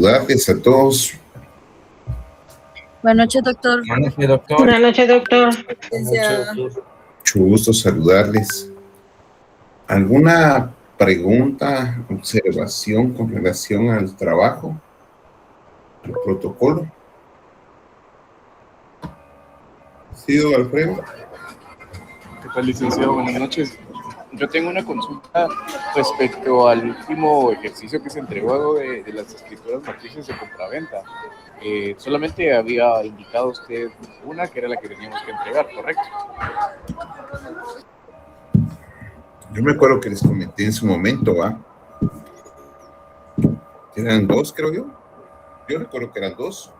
Saludarles a todos. Buenas noches, doctor. Buenas noches, doctor. Buenas noches, doctor. Mucho gusto saludarles. ¿Alguna pregunta, observación con relación al trabajo, al protocolo? ¿Sí, don Alfredo? ¿Qué tal, licenciado? Buenas noches. Yo tengo una consulta respecto al último ejercicio que se entregó de las escrituras matrices de compraventa. Solamente había indicado usted una que era la que teníamos que entregar, ¿correcto? Yo me acuerdo que les comenté en su momento, eran dos, creo yo. Yo recuerdo que eran dos.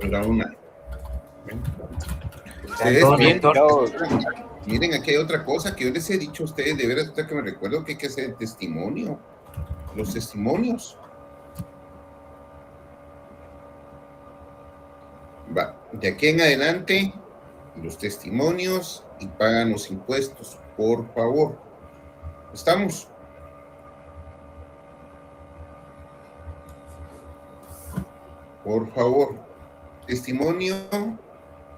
Era una. Miren, aquí hay otra cosa que yo les he dicho a ustedes, de veras, que me recuerdo que hay que hacer el testimonio. Los testimonios. Va, de aquí en adelante, los testimonios y pagan los impuestos, por favor. ¿Estamos? Por favor, testimonio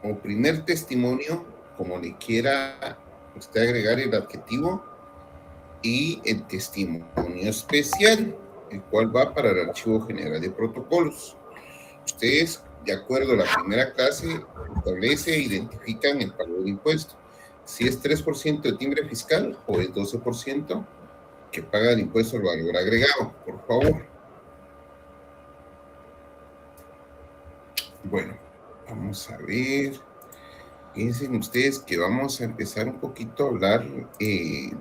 o primer testimonio, como le quiera usted agregar el adjetivo, y el testimonio especial, el cual va para el Archivo General de Protocolos. Ustedes, de acuerdo a la primera clase, establece e identifican el pago de impuesto. Si es 3% de timbre fiscal o es 12% que paga el impuesto al valor agregado, por favor. Bueno, vamos a ver. Fíjense ustedes que vamos a empezar un poquito a hablar en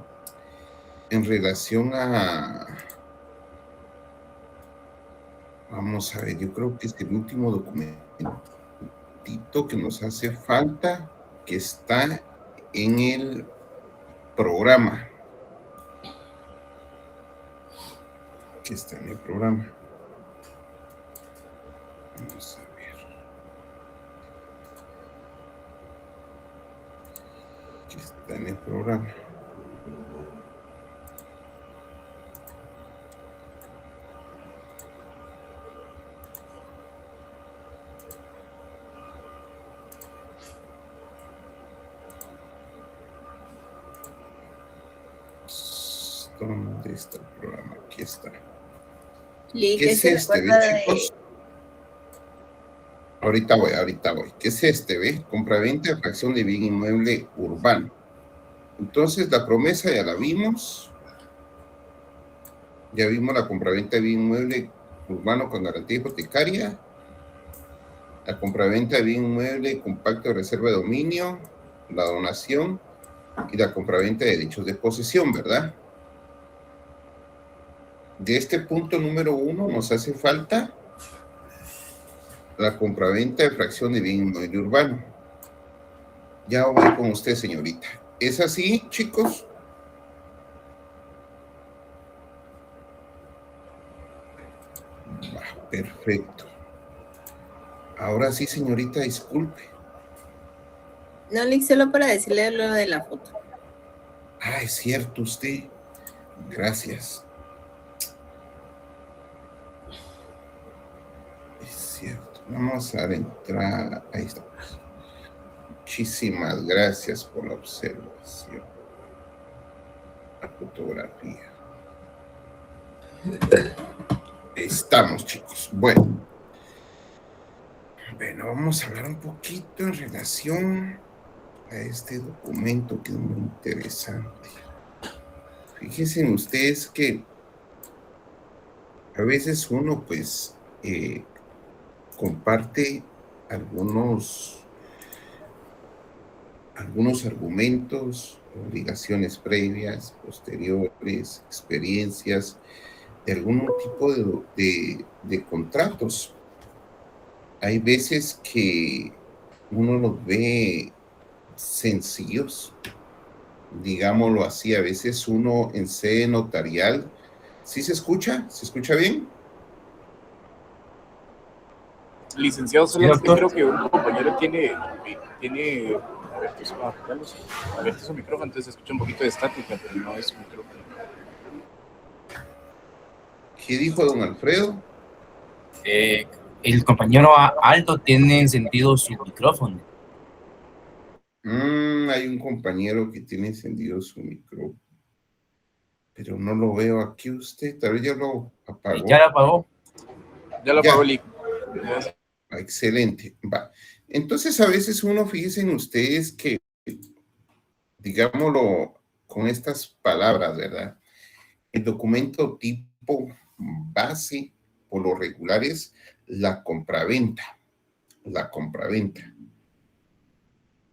relación a... Vamos a ver, yo creo que es el último documentito que nos hace falta, que está en el programa. Que está en el programa. Vamos a ver. Que está en el programa. ¿Dónde está el programa? Aquí está. ¿Qué es este, chicos? Ahorita voy. ¿Qué es este, ve? Compraventa de fracción de bien inmueble urbano. Entonces, la promesa ya la vimos. Ya vimos la compraventa de bien inmueble urbano con garantía hipotecaria. La compraventa de bien inmueble con pacto de reserva de dominio. La donación. Y la compraventa de derechos de posesión, ¿verdad? De este punto número 1 nos hace falta la compraventa de fracción de bien inmueble urbano. Ya voy con usted, señorita. ¿Es así, chicos? Perfecto. Ahora sí, señorita, disculpe. No, Lick, solo para decirle lo de la foto. Ah, es cierto, usted. Gracias. Es cierto. Vamos a entrar. Ahí estamos. Muchísimas gracias por la observación. La fotografía. Estamos, chicos. Bueno, vamos a hablar un poquito en relación a este documento que es muy interesante. Fíjense ustedes que a veces uno, pues, comparte algunos argumentos, obligaciones previas, posteriores, experiencias, de algún tipo de contratos. Hay veces que uno los ve sencillos, digámoslo así. A veces uno en sede notarial, ¿sí se escucha? ¿Se escucha bien? Licenciado, solamente creo que un compañero tiene abierto su micrófono, entonces se escucha un poquito de estática, pero no es su micrófono. ¿Qué dijo don Alfredo? El compañero Aldo tiene encendido su micrófono. Hay un compañero que tiene encendido su micrófono, pero no lo veo aquí usted. Tal vez ya lo apagó. ¿Ya lo apagó? Ya lo apagó, Lick. Excelente. Va. Entonces, a veces uno, fíjense en ustedes que, digámoslo con estas palabras, ¿verdad? El documento tipo base, por lo regular, es la compraventa. La compraventa.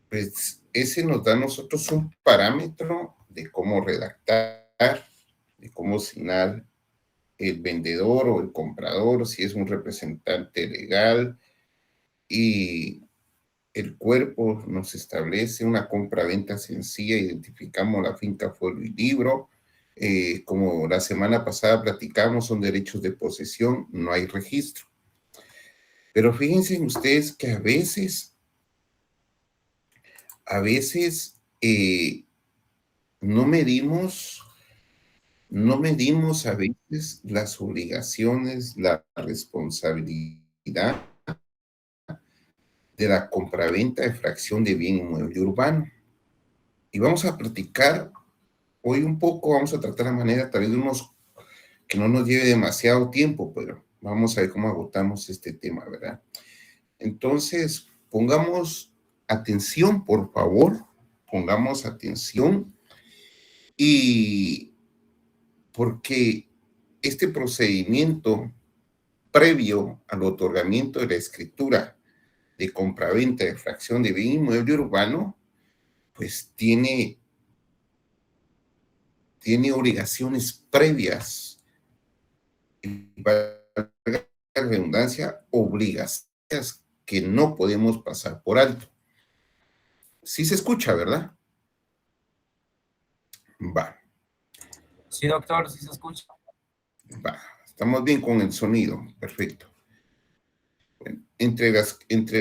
Pues ese nos da a nosotros un parámetro de cómo redactar, de cómo signar el vendedor o el comprador, si es un representante legal, y el cuerpo nos establece una compraventa sencilla, identificamos la finca, fuero y libro. Como la semana pasada platicamos, son derechos de posesión, no hay registro. Pero fíjense ustedes que a veces no medimos a veces las obligaciones, la responsabilidad de la compraventa de fracción de bien inmueble urbano. Y vamos a platicar hoy un poco, vamos a tratar la manera tal vez de unos que no nos lleve demasiado tiempo, pero vamos a ver cómo agotamos este tema, ¿verdad? Entonces, pongamos atención, por favor, pongamos atención, y porque este procedimiento previo al otorgamiento de la escritura de compraventa de fracción de bien inmueble urbano, pues tiene obligaciones previas, y para la redundancia, obligaciones que no podemos pasar por alto. Sí se escucha, ¿verdad? Va. Sí, doctor, sí se escucha. Va. Estamos bien con el sonido. Perfecto. Bueno, entre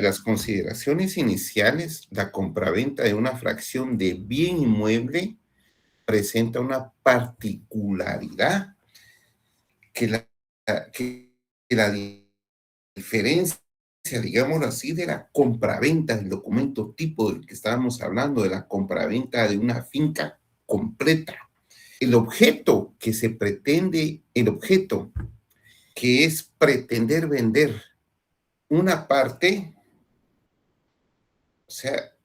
las consideraciones iniciales, la compraventa de una fracción de bien inmueble presenta una particularidad que la diferencia, digámoslo así, de la compraventa del documento tipo del que estábamos hablando, de la compraventa de una finca completa. El objeto que es pretender vender una parte, o sea,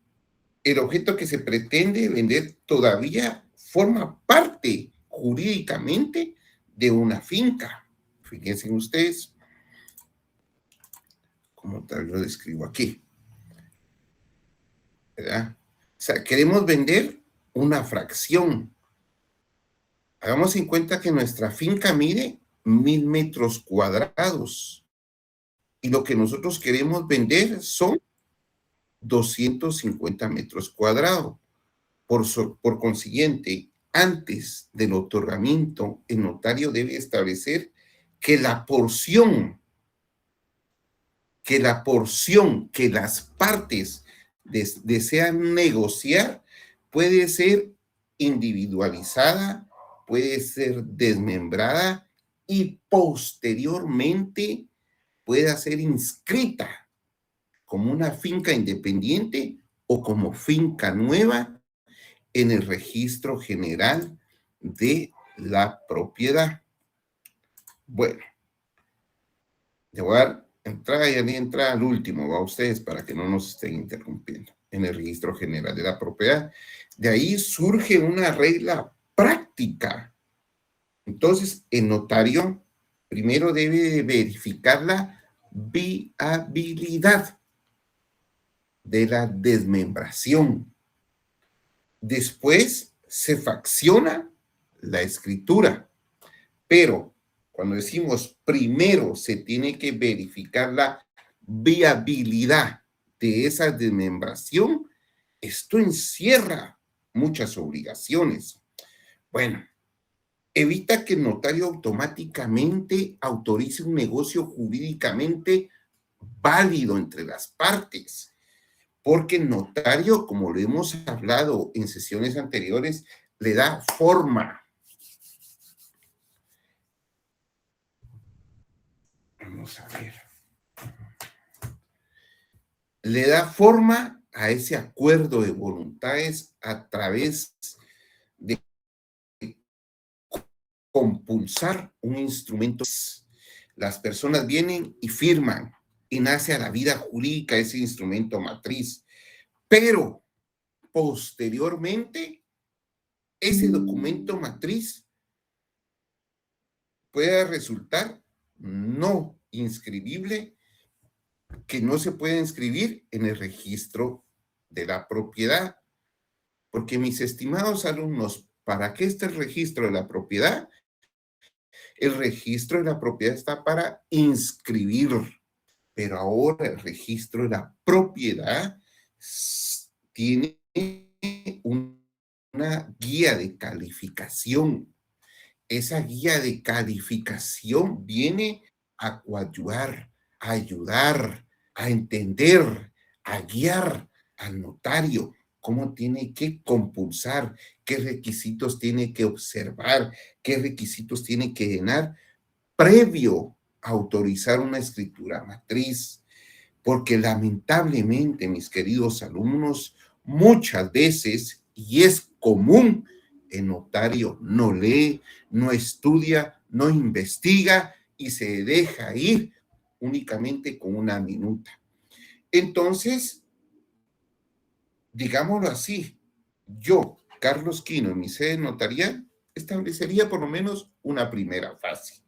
el objeto que se pretende vender todavía forma parte jurídicamente de una finca. Fíjense ustedes, como tal lo describo aquí, ¿verdad? O sea, queremos vender una fracción. Hagamos en cuenta que nuestra finca mide 1000 metros cuadrados y lo que nosotros queremos vender son 250 metros cuadrados. Por consiguiente, antes del otorgamiento, el notario debe establecer que la porción que las partes desean negociar puede ser individualizada, puede ser desmembrada y posteriormente pueda ser inscrita como una finca independiente o como finca nueva en el registro general de la propiedad. Bueno, le voy a dar entrada y entrada al último, va a ustedes para que no nos estén interrumpiendo, en el registro general de la propiedad. De ahí surge una regla práctica. Entonces, el notario primero debe verificar la viabilidad de la desmembración. Después se facciona la escritura, pero cuando decimos primero se tiene que verificar la viabilidad de esa desmembración, esto encierra muchas obligaciones. Bueno, evita que el notario automáticamente autorice un negocio jurídicamente válido entre las partes, porque el notario, como lo hemos hablado en sesiones anteriores, le da forma. Vamos a ver. Le da forma a ese acuerdo de voluntades a través de compulsar un instrumento. Las personas vienen y firman y nace a la vida jurídica ese instrumento matriz, pero posteriormente ese documento matriz puede resultar no inscribible, que no se puede inscribir en el registro de la propiedad. Porque, mis estimados alumnos, ¿para qué está el registro de la propiedad? El registro de la propiedad está para inscribir, pero ahora el registro de la propiedad tiene una guía de calificación. Esa guía de calificación viene a coadyuvar, a ayudar, a entender, a guiar al notario cómo tiene que compulsar, qué requisitos tiene que observar, qué requisitos tiene que llenar previo a autorizar una escritura matriz. Porque lamentablemente, mis queridos alumnos, muchas veces, y es común, el notario no lee, no estudia, no investiga y se deja ir únicamente con una minuta. Entonces, digámoslo así, yo, Carlos Quino, en mi sede notarial, establecería por lo menos una primera fase.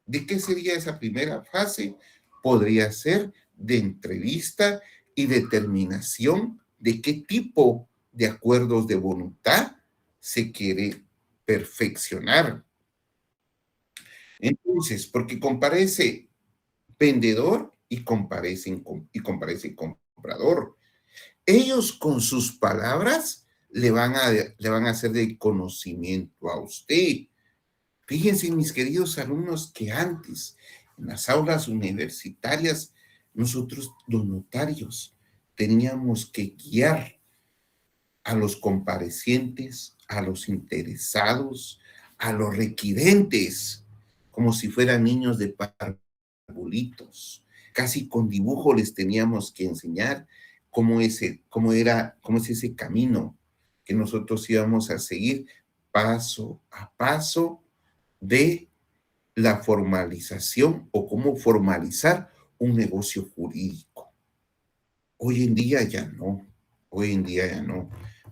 ¿De qué sería esa primera fase? Podría ser de entrevista y determinación de qué tipo de acuerdos de voluntad se quiere perfeccionar. Entonces, porque comparece vendedor y comparece comprador. Ellos con sus palabras le van a hacer de conocimiento a usted. Fíjense, mis queridos alumnos, que antes, en las aulas universitarias, nosotros, los notarios, teníamos que guiar a los comparecientes, a los interesados, a los requirentes, como si fueran niños de parvulitos. Casi con dibujo les teníamos que enseñar cómo es ese camino que nosotros íbamos a seguir paso a paso de la formalización o cómo formalizar un negocio jurídico. Hoy en día ya no.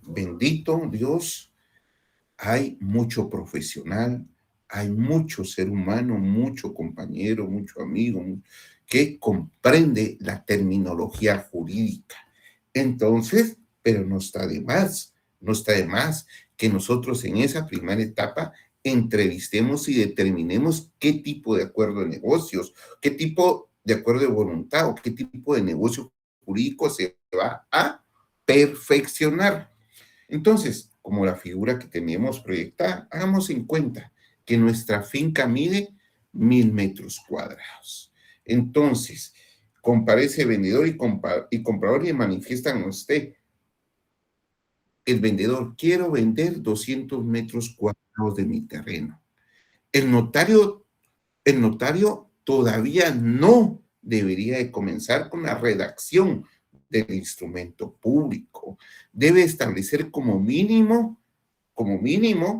Bendito Dios, hay mucho profesional, hay mucho ser humano, mucho compañero, mucho amigo que comprende la terminología jurídica. Entonces, pero no está de más que nosotros en esa primera etapa entrevistemos y determinemos qué tipo de acuerdo de negocios, qué tipo de acuerdo de voluntad o qué tipo de negocio jurídico se va a perfeccionar. Entonces, como la figura que teníamos proyectada, hagamos en cuenta que nuestra finca mide 1000 metros cuadrados. Entonces, comparece vendedor y comprador y manifiestan a usted. El vendedor, quiero vender 200 metros cuadrados de mi terreno. El notario todavía no debería de comenzar con la redacción del instrumento público. Debe establecer como mínimo,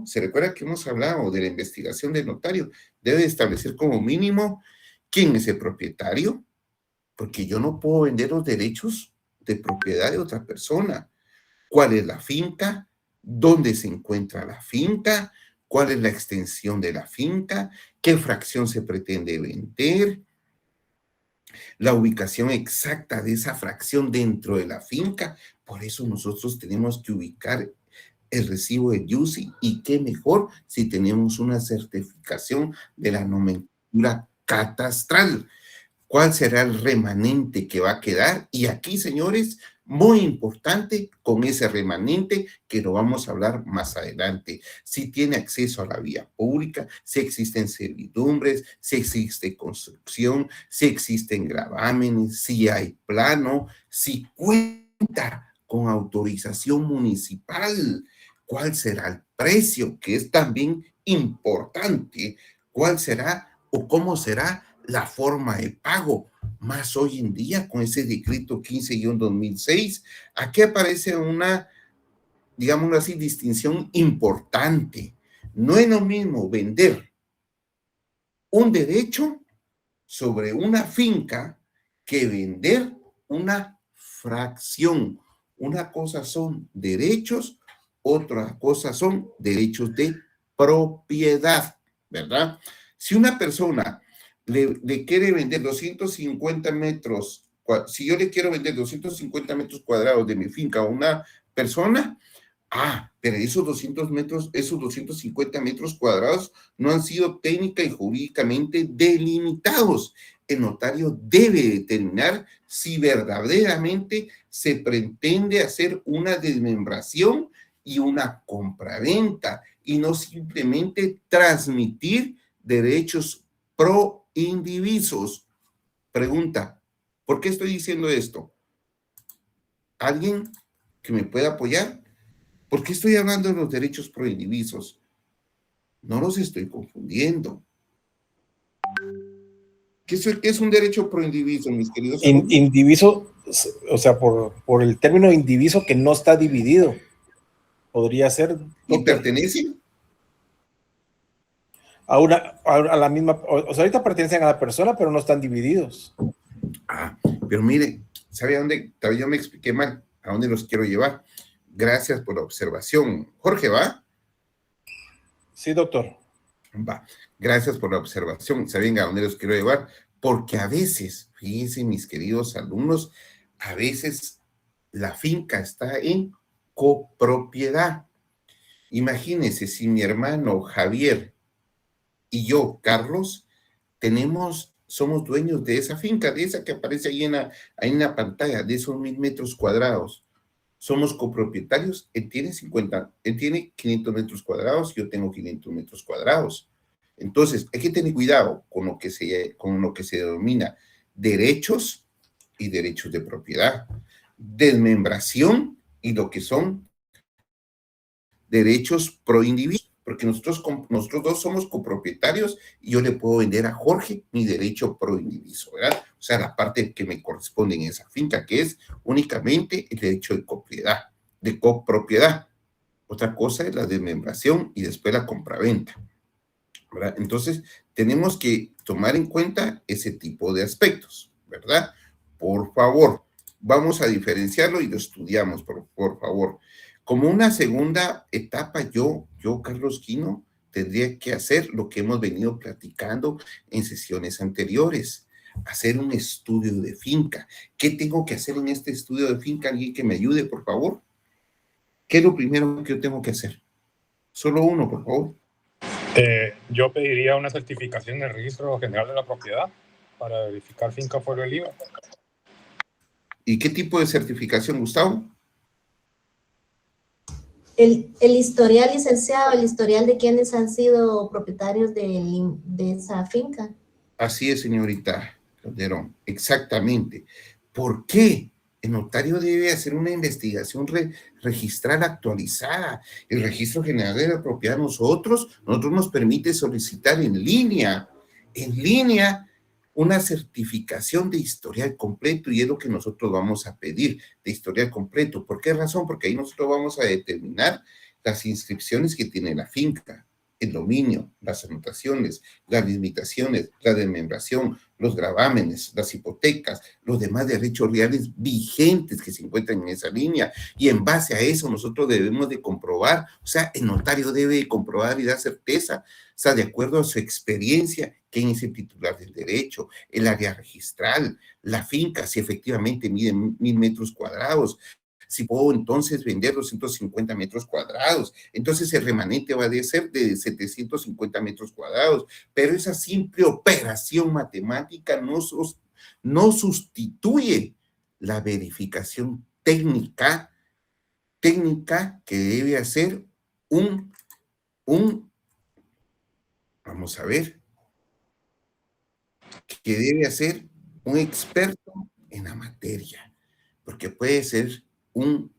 se recuerda que hemos hablado de la investigación del notario, debe establecer como mínimo quién es el propietario, porque yo no puedo vender los derechos de propiedad de otra persona. ¿Cuál es la finca? ¿Dónde se encuentra la finca? ¿Cuál es la extensión de la finca? ¿Qué fracción se pretende vender? La ubicación exacta de esa fracción dentro de la finca. Por eso nosotros tenemos que ubicar el recibo de UCI, y qué mejor si tenemos una certificación de la nomenclatura catastral. ¿Cuál será el remanente que va a quedar? Y aquí, señores, muy importante con ese remanente que lo vamos a hablar más adelante. Si tiene acceso a la vía pública, si existen servidumbres, si existe construcción, si existen gravámenes, si hay plano, si cuenta con autorización municipal. ¿Cuál será el precio? Que es también importante. ¿Cuál será o cómo será la forma de pago, más hoy en día con ese decreto 15-2006, aquí aparece una, digamos así, distinción importante. No es lo mismo vender un derecho sobre una finca que vender una fracción. Una cosa son derechos, otra cosa son derechos de propiedad, ¿verdad? Si una persona le quiere vender 250 metros, si yo le quiero vender 250 metros cuadrados de mi finca a una persona, pero esos 250 metros cuadrados no han sido técnica y jurídicamente delimitados. El notario debe determinar si verdaderamente se pretende hacer una desmembración y una compraventa y no simplemente transmitir derechos pro indivisos. Pregunta, ¿por qué estoy diciendo esto? ¿Alguien que me pueda apoyar? ¿Por qué estoy hablando de los derechos proindivisos? No los estoy confundiendo. ¿Qué es un derecho proindiviso, mis queridos? Indiviso, o sea, por el término indiviso que no está dividido. Podría ser. ¿Y pertenecen? A la misma, o sea, ahorita pertenecen a la persona, pero no están divididos. Pero mire, ¿sabe a dónde? Todavía yo me expliqué mal, a dónde los quiero llevar. Gracias por la observación. Jorge, ¿va? Sí, doctor. Va. Gracias por la observación. ¿Saben a dónde los quiero llevar? Porque a veces, fíjense mis queridos alumnos, a veces la finca está en copropiedad. Imagínense si mi hermano Javier y yo, Carlos, somos dueños de esa finca, de esa que aparece ahí en la pantalla, de esos 1000 metros cuadrados. Somos copropietarios, él tiene 500 metros cuadrados, yo tengo 500 metros cuadrados. Entonces, hay que tener cuidado con lo que se denomina derechos y derechos de propiedad, desmembración y lo que son derechos pro individuo, porque nosotros dos somos copropietarios y yo le puedo vender a Jorge mi derecho pro indiviso, ¿verdad? O sea, la parte que me corresponde en esa finca, que es únicamente el derecho de copropiedad. Otra cosa es la desmembración y después la compraventa, ¿verdad? Entonces, tenemos que tomar en cuenta ese tipo de aspectos, ¿verdad? Por favor, vamos a diferenciarlo y lo estudiamos, por favor. Como una segunda etapa, yo, Carlos Quino, tendría que hacer lo que hemos venido platicando en sesiones anteriores, hacer un estudio de finca. ¿Qué tengo que hacer en este estudio de finca? ¿Alguien que me ayude, por favor? ¿Qué es lo primero que yo tengo que hacer? Solo uno, por favor. Yo pediría una certificación del Registro General de la Propiedad para verificar finca fuera del IVA. ¿Y qué tipo de certificación, Gustavo? El historial, licenciado, el historial de quienes han sido propietarios de esa finca. Así es, señorita Calderón, exactamente. ¿Por qué? El notario debe hacer una investigación registral actualizada. El Registro General de la Propiedad nosotros nos permite solicitar en línea, una certificación de historial completo, y es lo que nosotros vamos a pedir, de historial completo. ¿Por qué razón? Porque ahí nosotros vamos a determinar las inscripciones que tiene la finca, el dominio, las anotaciones, las limitaciones, la desmembración, los gravámenes, las hipotecas, los demás derechos reales vigentes que se encuentran en esa línea, y en base a eso nosotros debemos de comprobar, o sea, el notario debe de comprobar y dar certeza, o sea, de acuerdo a su experiencia, quién es el titular del derecho, el área registral, la finca, si efectivamente mide 1000 metros cuadrados, si puedo entonces vender 250 metros cuadrados, entonces el remanente va a ser de 750 metros cuadrados, pero esa simple operación matemática no sustituye la verificación técnica que debe hacer vamos a ver, que debe hacer un experto en la materia, porque puede ser un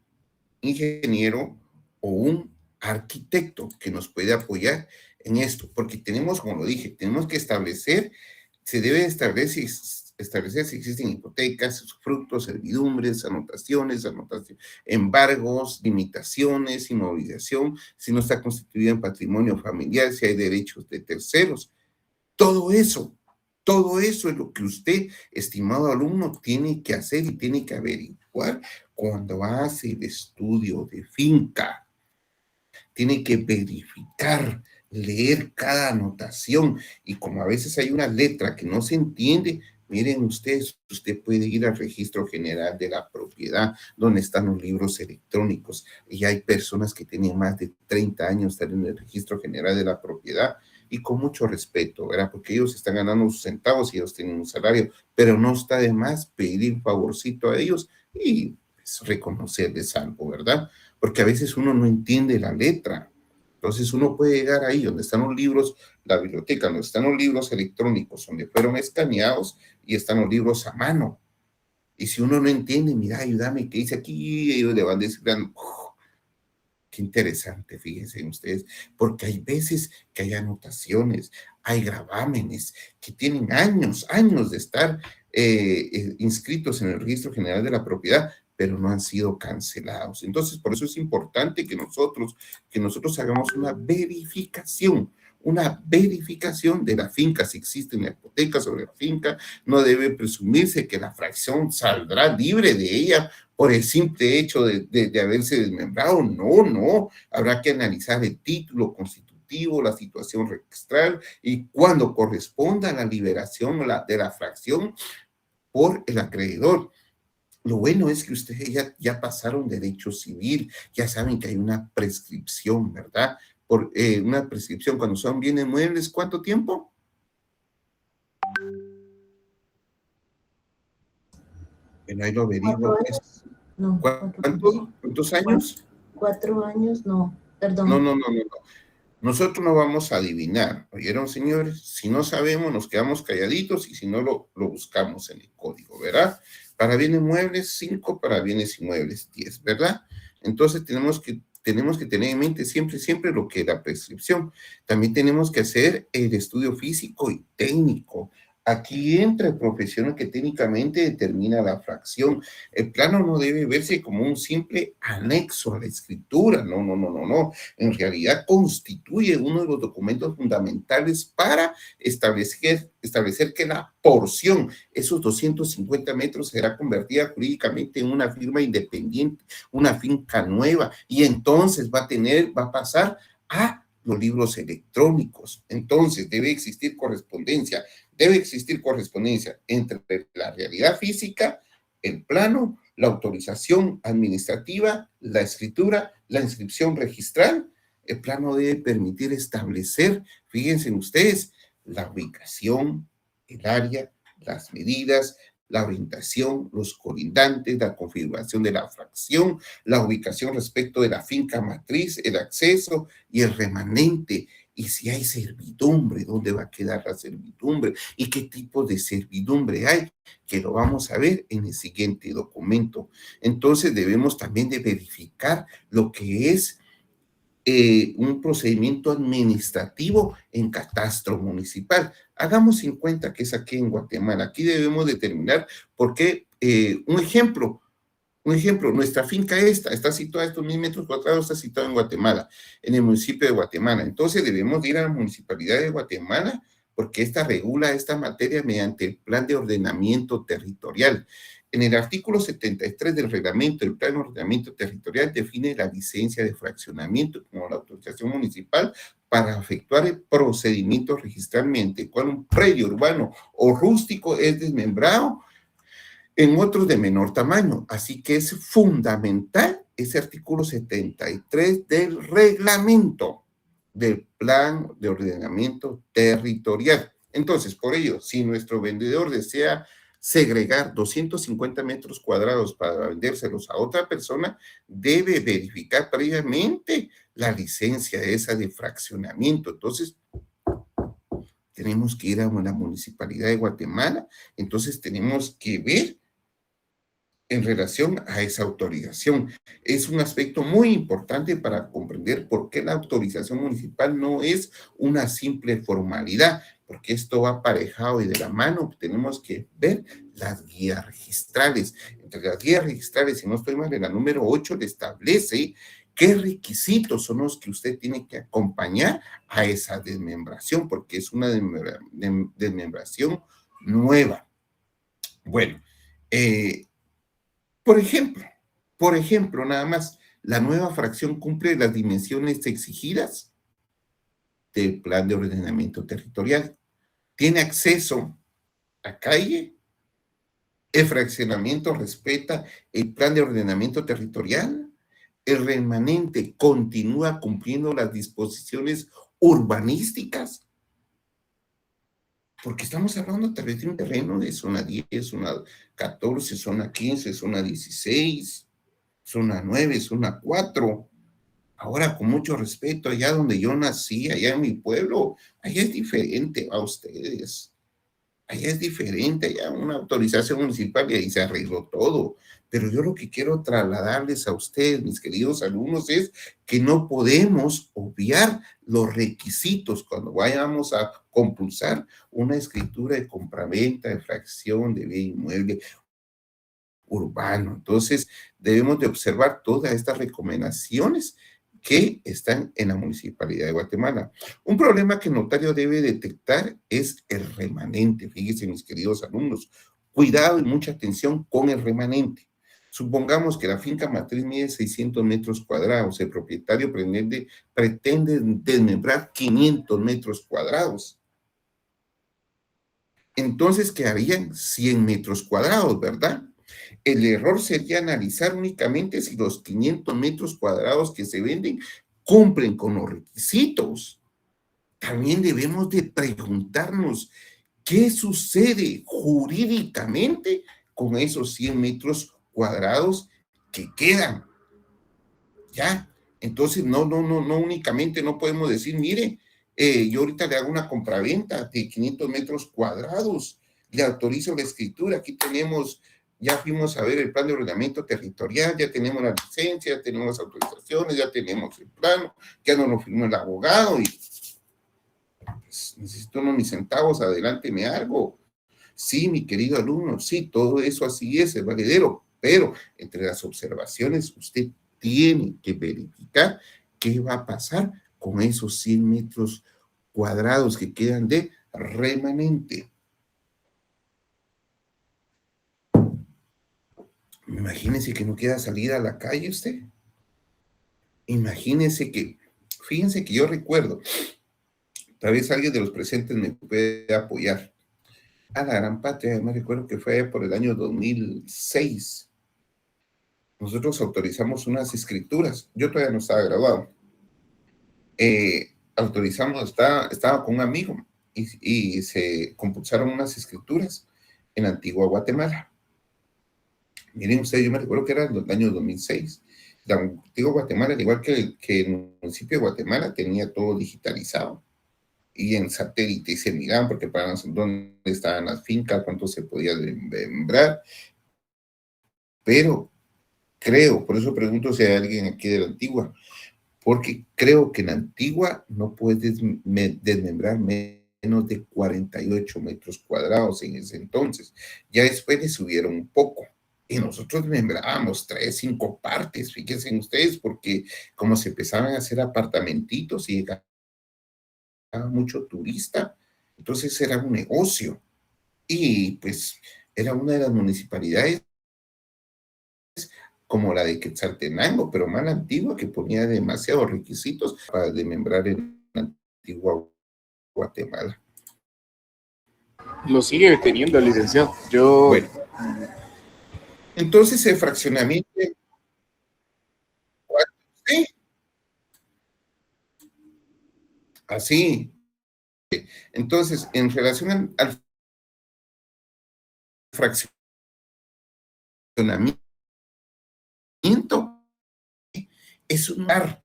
ingeniero o un arquitecto que nos puede apoyar en esto, porque tenemos, como lo dije, tenemos que establecer se debe establecer si existen hipotecas, frutos, servidumbres, anotaciones, embargos, limitaciones, inmovilización, si no está constituida en patrimonio familiar, si hay derechos de terceros. Todo eso es lo que usted, estimado alumno, tiene que hacer y tiene que averiguar cuando hace el estudio de finca. Tiene que verificar, leer cada anotación, y como a veces hay una letra que no se entiende, miren ustedes, usted puede ir al Registro General de la Propiedad, donde están los libros electrónicos, y hay personas que tienen más de 30 años estar en el Registro General de la Propiedad, y con mucho respeto, ¿verdad? Porque ellos están ganando sus centavos y ellos tienen un salario, pero no está de más pedir un favorcito a ellos y pues, reconocerles algo, ¿verdad? Porque a veces uno no entiende la letra. Entonces uno puede llegar ahí donde están los libros, la biblioteca, donde están los libros electrónicos, donde fueron escaneados y están los libros a mano. Y si uno no entiende, mira, ayúdame, ¿qué dice aquí? Ellos le van descifrando. Qué interesante, fíjense ustedes, porque hay veces que hay anotaciones, hay gravámenes que tienen años de estar inscritos en el Registro General de la Propiedad, pero no han sido cancelados. Entonces, por eso es importante que nosotros hagamos una verificación de la finca, si existe una hipoteca sobre la finca. No debe presumirse que la fracción saldrá libre de ella por el simple hecho de haberse desmembrado. No, habrá que analizar el título constitutivo, la situación registral, y cuando corresponda la liberación de la fracción por el acreedor. Lo bueno es que ustedes ya pasaron derecho civil, ya saben que hay una prescripción, ¿verdad? Por una prescripción cuando son bienes muebles, ¿cuánto tiempo? Bueno, ahí lo averiguo. No, ¿Cuántos años? 4 años, no, perdón. No. Nosotros no vamos a adivinar, ¿oyeron, señores? Si no sabemos, nos quedamos calladitos, y si no, lo buscamos en el código, ¿verdad? Para bienes muebles, 5, para bienes inmuebles, 10, ¿verdad? Entonces tenemos que tener en mente siempre lo que es la prescripción. También tenemos que hacer el estudio físico y técnico. Aquí entra el profesional que técnicamente determina la fracción. El plano no debe verse como un simple anexo a la escritura. No. En realidad constituye uno de los documentos fundamentales para establecer que la porción, esos 250 metros, será convertida jurídicamente en una firma independiente, una finca nueva, y entonces va a pasar a los libros electrónicos. Entonces debe existir correspondencia entre la realidad física, el plano, la autorización administrativa, la escritura, la inscripción registral. El plano debe permitir establecer, fíjense ustedes, la ubicación, el área, las medidas, la orientación, los colindantes, la configuración de la fracción, la ubicación respecto de la finca matriz, el acceso y el remanente. Y si hay servidumbre, ¿dónde va a quedar la servidumbre? ¿Y qué tipo de servidumbre hay? Que lo vamos a ver en el siguiente documento. Entonces debemos también de verificar lo que es un procedimiento administrativo en catastro municipal. Hagamos en cuenta que es aquí en Guatemala. Aquí debemos determinar por qué, un ejemplo, nuestra finca está situada, estos 1000 metros cuadrados, está situada en Guatemala, en el municipio de Guatemala. Entonces debemos ir a la municipalidad de Guatemala, porque esta regula esta materia mediante el plan de ordenamiento territorial. En el artículo 73 del reglamento, el plan de ordenamiento territorial define la licencia de fraccionamiento como la autorización municipal para efectuar el procedimiento registralmente cuando un predio urbano o rústico es desmembrado en otros de menor tamaño. Así que es fundamental ese artículo 73 del reglamento del plan de ordenamiento territorial. Entonces, por ello, si nuestro vendedor desea segregar 250 metros cuadrados para vendérselos a otra persona, debe verificar previamente la licencia esa de fraccionamiento. Entonces, tenemos que ir a una municipalidad de Guatemala, entonces tenemos que ver en relación a esa autorización. Es un aspecto muy importante para comprender por qué la autorización municipal no es una simple formalidad porque esto va aparejado y de la mano. Tenemos que ver las guías registrales. Entre las guías registrales, si no estoy mal, en la número 8 le establece qué requisitos son los que usted tiene que acompañar a esa desmembración, porque es una desmembración nueva. Bueno, por ejemplo, nada más, la nueva fracción cumple las dimensiones exigidas del plan de ordenamiento territorial. Tiene acceso a calle, el fraccionamiento respeta el plan de ordenamiento territorial, el remanente continúa cumpliendo las disposiciones urbanísticas, porque estamos hablando tal vez de un terreno de zona 10, zona 14, zona 15, zona 16, zona 9, zona 4. Ahora, con mucho respeto, allá donde yo nací, allá en mi pueblo, allá es diferente a ustedes. Allá es diferente, allá una autorización municipal y ahí se arregló todo. Pero yo lo que quiero trasladarles a ustedes, mis queridos alumnos, es que no podemos obviar los requisitos cuando vayamos a compulsar una escritura de compraventa, de fracción, de bien inmueble urbano. Entonces, debemos de observar todas estas recomendaciones que están en la Municipalidad de Guatemala. Un problema que el notario debe detectar es el remanente. Fíjense, mis queridos alumnos, cuidado y mucha atención con el remanente. Supongamos que la finca matriz mide 600 metros cuadrados, el propietario pretende desmembrar 500 metros cuadrados. Entonces quedarían 100 metros cuadrados, ¿verdad? El error sería analizar únicamente si los 500 metros cuadrados que se venden cumplen con los requisitos. También debemos de preguntarnos qué sucede jurídicamente con esos 100 metros cuadrados que quedan. ¿Ya? Entonces, no únicamente no podemos decir, mire, yo ahorita le hago una compraventa de 500 metros cuadrados, le autorizo la escritura, aquí tenemos... Ya fuimos a ver el plan de ordenamiento territorial, ya tenemos la licencia, ya tenemos las autorizaciones, ya tenemos el plano, ya nos lo firmó el abogado y pues, necesito unos mis centavos, adelánteme algo. Sí, mi querido alumno, sí, todo eso así es valedero, pero entre las observaciones usted tiene que verificar qué va a pasar con esos 100 metros cuadrados que quedan de remanente. Imagínese que no queda salida a la calle usted. Imagínese que, fíjense que yo recuerdo, tal vez alguien de los presentes me puede apoyar. A la gran patria, me recuerdo que fue por el año 2006. Nosotros autorizamos unas escrituras. Yo todavía no estaba graduado. Estaba con un amigo y se compulsaron unas escrituras en Antigua Guatemala. Miren ustedes, yo me recuerdo que era en el año 2006. La Antigua Guatemala, al igual que el municipio de Guatemala, tenía todo digitalizado. Y en satélite y se miraban porque para nosotros dónde estaban las fincas, cuánto se podía sembrar. Pero creo, por eso pregunto si hay alguien aquí de la Antigua, porque creo que en la Antigua no puedes desmembrar menos de 48 metros cuadrados en ese entonces. Ya después le subieron un poco. Y nosotros membrábamos 3, 5 partes, fíjense ustedes, porque como se empezaban a hacer apartamentitos y llegaba mucho turista, entonces era un negocio. Y pues era una de las municipalidades como la de Quetzaltenango, pero más antigua, que ponía demasiados requisitos para desmembrar en Antigua Guatemala. Lo sigue teniendo, licenciado. Bueno. Entonces el fraccionamiento, ¿sí? Así. Entonces, en relación al fraccionamiento, es un mar,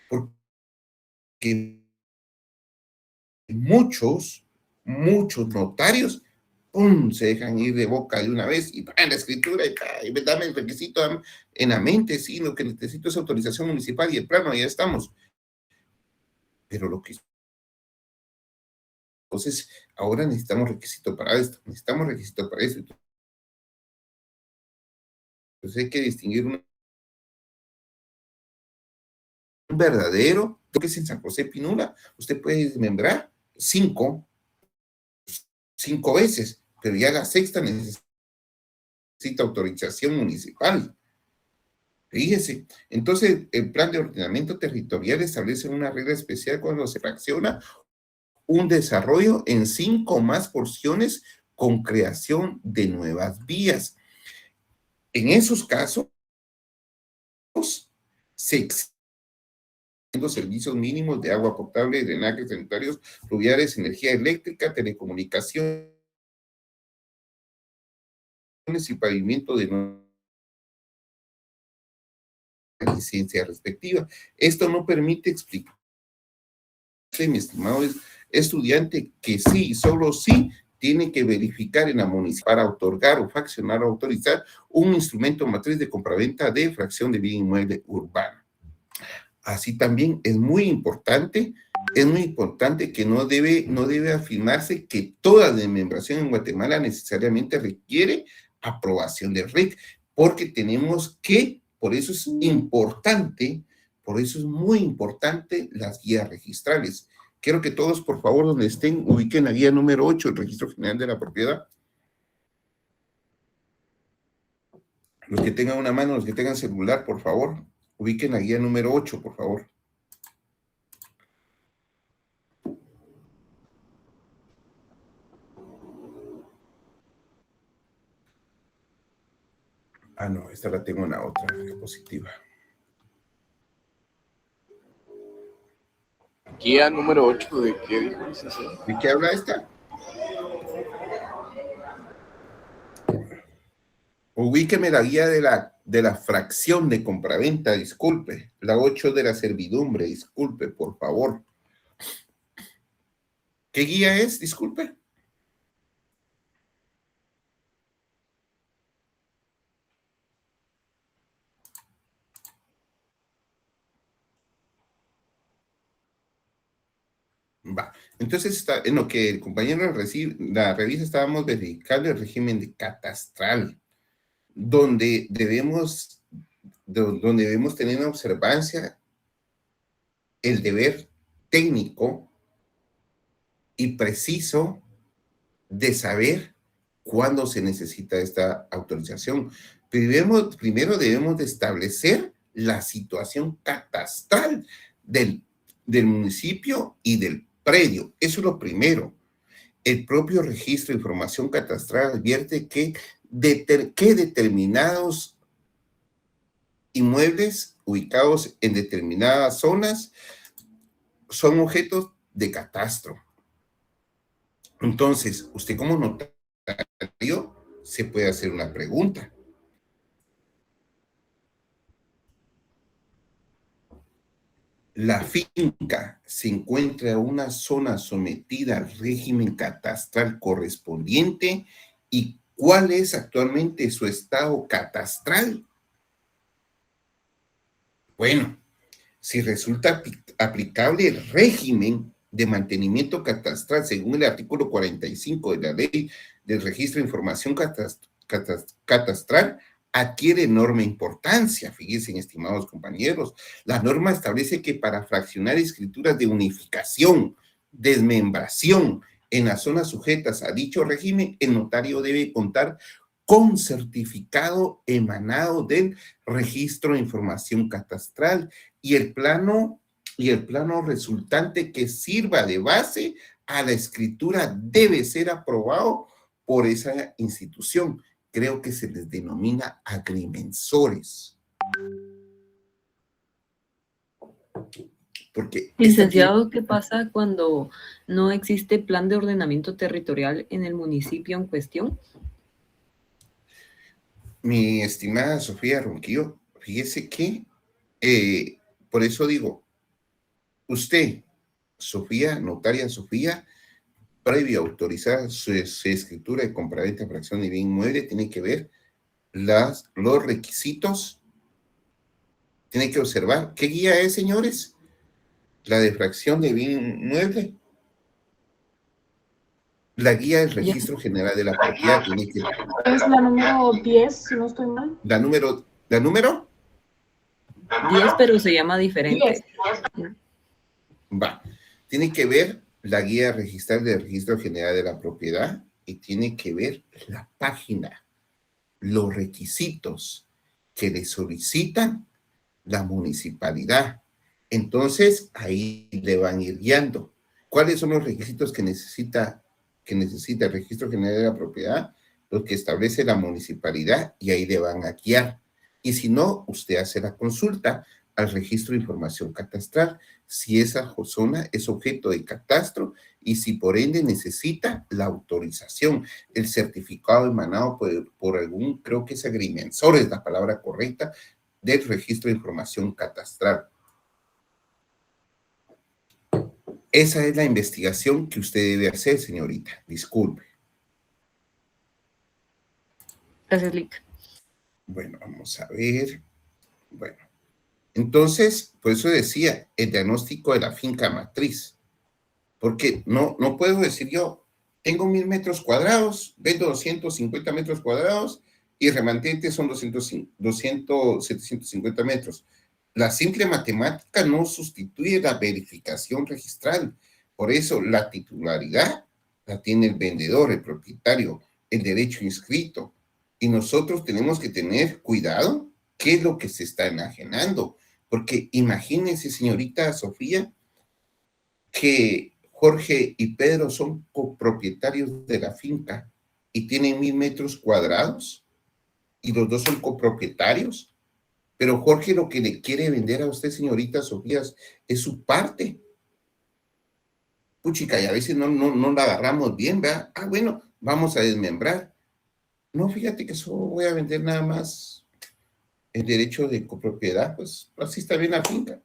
porque muchos notarios se dejan ir de boca de una vez y en la escritura y dame el requisito en la mente, sí, lo que necesito es autorización municipal y el plano, ya estamos. Pero lo que Entonces, ahora necesitamos requisito para esto, necesitamos requisito para eso. Entonces hay que distinguir un verdadero, que es en San José Pinula, usted puede desmembrar 5 veces, pero ya la sexta necesita autorización municipal. Fíjese, entonces el plan de ordenamiento territorial establece una regla especial cuando se fracciona un desarrollo en 5 más porciones con creación de nuevas vías. En esos casos, se exigen los servicios mínimos de agua potable, drenajes sanitarios, fluviales, energía eléctrica, telecomunicaciones y pavimento de licencia respectiva. Esto no permite explicar, mi estimado estudiante, que sí, solo sí, tiene que verificar en la municipal para otorgar o fraccionar o autorizar un instrumento matriz de compraventa de fracción de bien inmueble urbano. Así también es muy importante que no debe afirmarse que toda desmembración en Guatemala necesariamente requiere aprobación del RIC, porque tenemos que, por eso es muy importante las guías registrales. Quiero que todos, por favor, donde estén, ubiquen la guía número 8, el Registro General de la Propiedad. Los que tengan una mano, los que tengan celular, por favor, ubiquen la guía número 8, por favor. Ah, no, esta la tengo en la otra diapositiva. Guía número 8, ¿de qué dijo? ¿De qué habla esta? Ubíqueme la guía de la fracción de compraventa, disculpe. La 8 de la servidumbre, disculpe, por favor. ¿Qué guía es? Disculpe. Va. Entonces, en lo que el compañero la revisa, estábamos verificando el régimen de catastral, donde debemos tener en observancia el deber técnico y preciso de saber cuándo se necesita esta autorización. Primero debemos de establecer la situación catastral del municipio y del predio. Eso es lo primero. El propio registro de información catastral advierte que determinados inmuebles ubicados en determinadas zonas son objetos de catastro. Entonces, usted como notario se puede hacer una pregunta. La finca se encuentra en una zona sometida al régimen catastral correspondiente, y ¿cuál es actualmente su estado catastral? Bueno, si resulta aplicable el régimen de mantenimiento catastral según el artículo 45 de la Ley del Registro de Información Catastral, adquiere enorme importancia. Fíjense, estimados compañeros, la norma establece que para fraccionar escrituras de unificación, desmembración en las zonas sujetas a dicho régimen, el notario debe contar con certificado emanado del Registro de Información Catastral y el plano resultante que sirva de base a la escritura debe ser aprobado por esa institución. Creo que se les denomina agrimensores. Porque licenciado, ¿qué pasa cuando no existe plan de ordenamiento territorial en el municipio en cuestión? Mi estimada Sofía Ronquillo, fíjese que, por eso digo, usted, Sofía, notaria Sofía, previo a autorizar su escritura de compraventa, fracción de bien inmueble, tiene que ver los requisitos, tiene que observar. ¿Qué guía es, señores? La de fracción de bien inmueble. La guía del registro general de la propiedad tiene que... Es la número 10, si no estoy mal. ¿La número? 10, pero se llama diferente. 10. Va. Tiene que ver la guía registral del registro general de la propiedad y tiene que ver la página, los requisitos que le solicitan la municipalidad. Entonces, ahí le van a ir guiando. ¿Cuáles son los requisitos que necesita el registro general de la propiedad? Los que establece la municipalidad, y ahí le van a guiar. Y si no, usted hace la consulta al registro de información catastral, si esa zona es objeto de catastro y si por ende necesita la autorización, el certificado emanado por algún, creo que es agrimensor, es la palabra correcta, del registro de información catastral. Esa es la investigación que usted debe hacer, señorita. Disculpe. Gracias, Lick. Bueno, vamos a ver. Bueno, entonces, por eso decía, el diagnóstico de la finca matriz. Porque no puedo decir yo, tengo 1000 metros cuadrados, vendo 250 metros cuadrados y remanente son 750 metros. La simple matemática no sustituye la verificación registral. Por eso la titularidad la tiene el vendedor, el propietario, el derecho inscrito. Y nosotros tenemos que tener cuidado qué es lo que se está enajenando. Porque imagínense, señorita Sofía, que Jorge y Pedro son copropietarios de la finca y tienen 1000 metros cuadrados y los dos son copropietarios. Pero Jorge lo que le quiere vender a usted, señorita Sofía, es su parte. Puchica, y a veces no la agarramos bien, ¿verdad? Ah, bueno, vamos a desmembrar. No, fíjate que solo voy a vender nada más el derecho de copropiedad, pues así está bien la finca.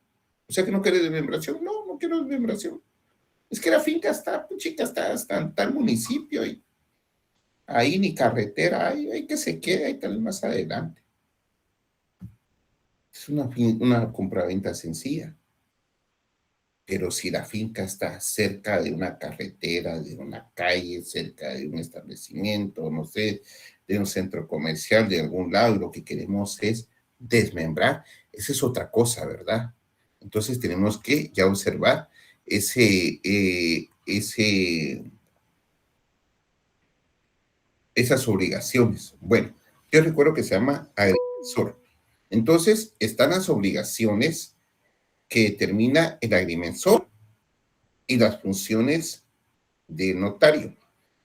O sea que no quiere desmembración. No quiero desmembración. Es que la finca está, puchica, está en tal municipio y ahí ni carretera hay que se quede ahí tal vez más adelante. Es una compraventa sencilla. Pero si la finca está cerca de una carretera, de una calle, cerca de un establecimiento, no sé, de un centro comercial, de algún lado, y lo que queremos es desmembrar, esa es otra cosa, ¿verdad? Entonces tenemos que ya observar esas obligaciones. Bueno, yo recuerdo que se llama agrimensor. Entonces, están las obligaciones que determina el agrimensor y las funciones del notario.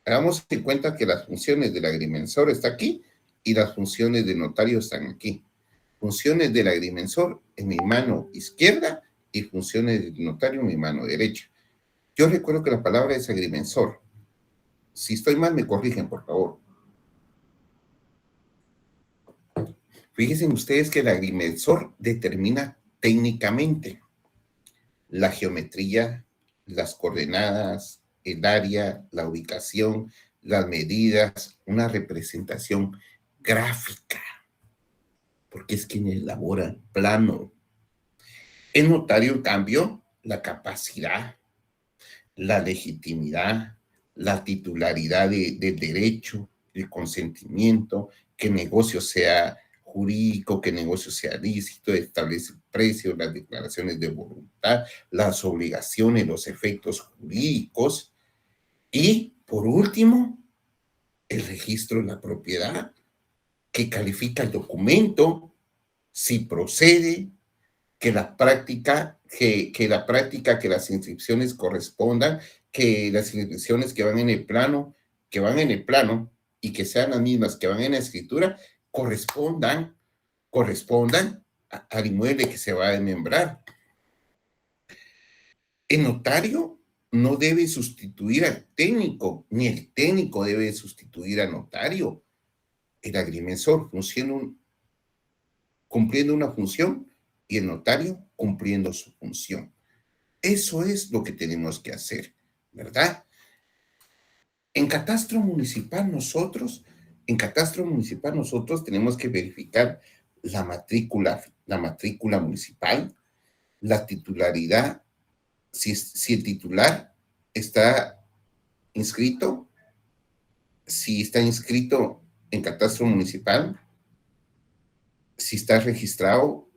Hagamos en cuenta que las funciones del agrimensor están aquí y las funciones del notario están aquí. Funciones del agrimensor en mi mano izquierda y funciones del notario en mi mano derecha. Yo recuerdo que la palabra es agrimensor. Si estoy mal, me corrigen, por favor. Fíjense ustedes que el agrimensor determina técnicamente la geometría, las coordenadas, el área, la ubicación, las medidas, una representación gráfica, porque es quien elabora el plano. El notario, en cambio, la capacidad, la legitimidad, la titularidad del derecho, el consentimiento, que el negocio sea jurídico, que el negocio sea lícito, establece precios, las declaraciones de voluntad, las obligaciones, los efectos jurídicos y, por último, el registro de la propiedad, que califica el documento, si procede, que la práctica, que las inscripciones correspondan, que las inscripciones que van en el plano y que sean las mismas que van en la escritura, correspondan al inmueble que se va a desmembrar. El notario no debe sustituir al técnico, ni el técnico debe sustituir al notario. El agrimensor cumpliendo una función y el notario cumpliendo su función. Eso es lo que tenemos que hacer, ¿verdad? En catastro municipal nosotros tenemos que verificar la matrícula municipal, la titularidad, si el titular está inscrito si está inscrito en catastro municipal, si está registrado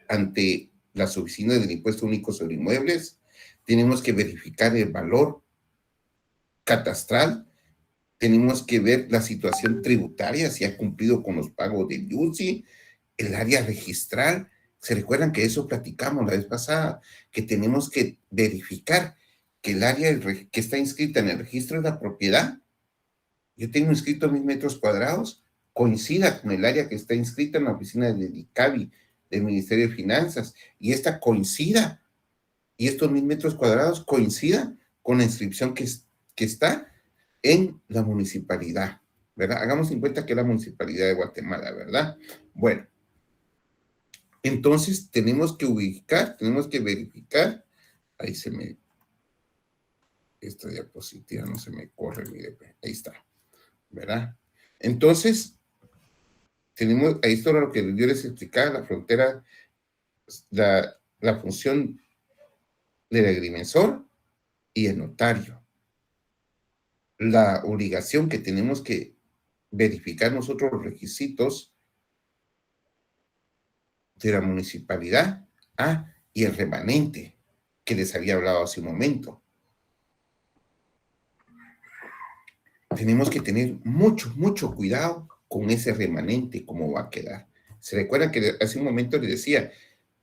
ante las oficinas del Impuesto Único sobre Inmuebles, tenemos que verificar el valor catastral, tenemos que ver la situación tributaria, si ha cumplido con los pagos del IUCI, el área registral. ¿Se recuerdan que eso platicamos la vez pasada? Que tenemos que verificar que el área que está inscrita en el registro de la propiedad, yo tengo inscrito 1000 metros cuadrados, coincida con el área que está inscrita en la oficina del ICABI, del Ministerio de Finanzas, y esta coincida, y estos 1000 metros cuadrados coincidan con la inscripción que está en la municipalidad, ¿verdad? Hagamos en cuenta que es la municipalidad de Guatemala, ¿verdad? Bueno, entonces tenemos que ubicar, tenemos que verificar, ahí se me, esta diapositiva no se me corre, mire, ahí está, ¿verdad? Entonces, tenemos, ahí está lo que yo les explicaba, la frontera, la función del agrimensor y el notario. La obligación que tenemos que verificar nosotros los requisitos de la municipalidad, y el remanente que les había hablado hace un momento. Tenemos que tener mucho cuidado con ese remanente, cómo va a quedar. ¿Se recuerdan que hace un momento les decía,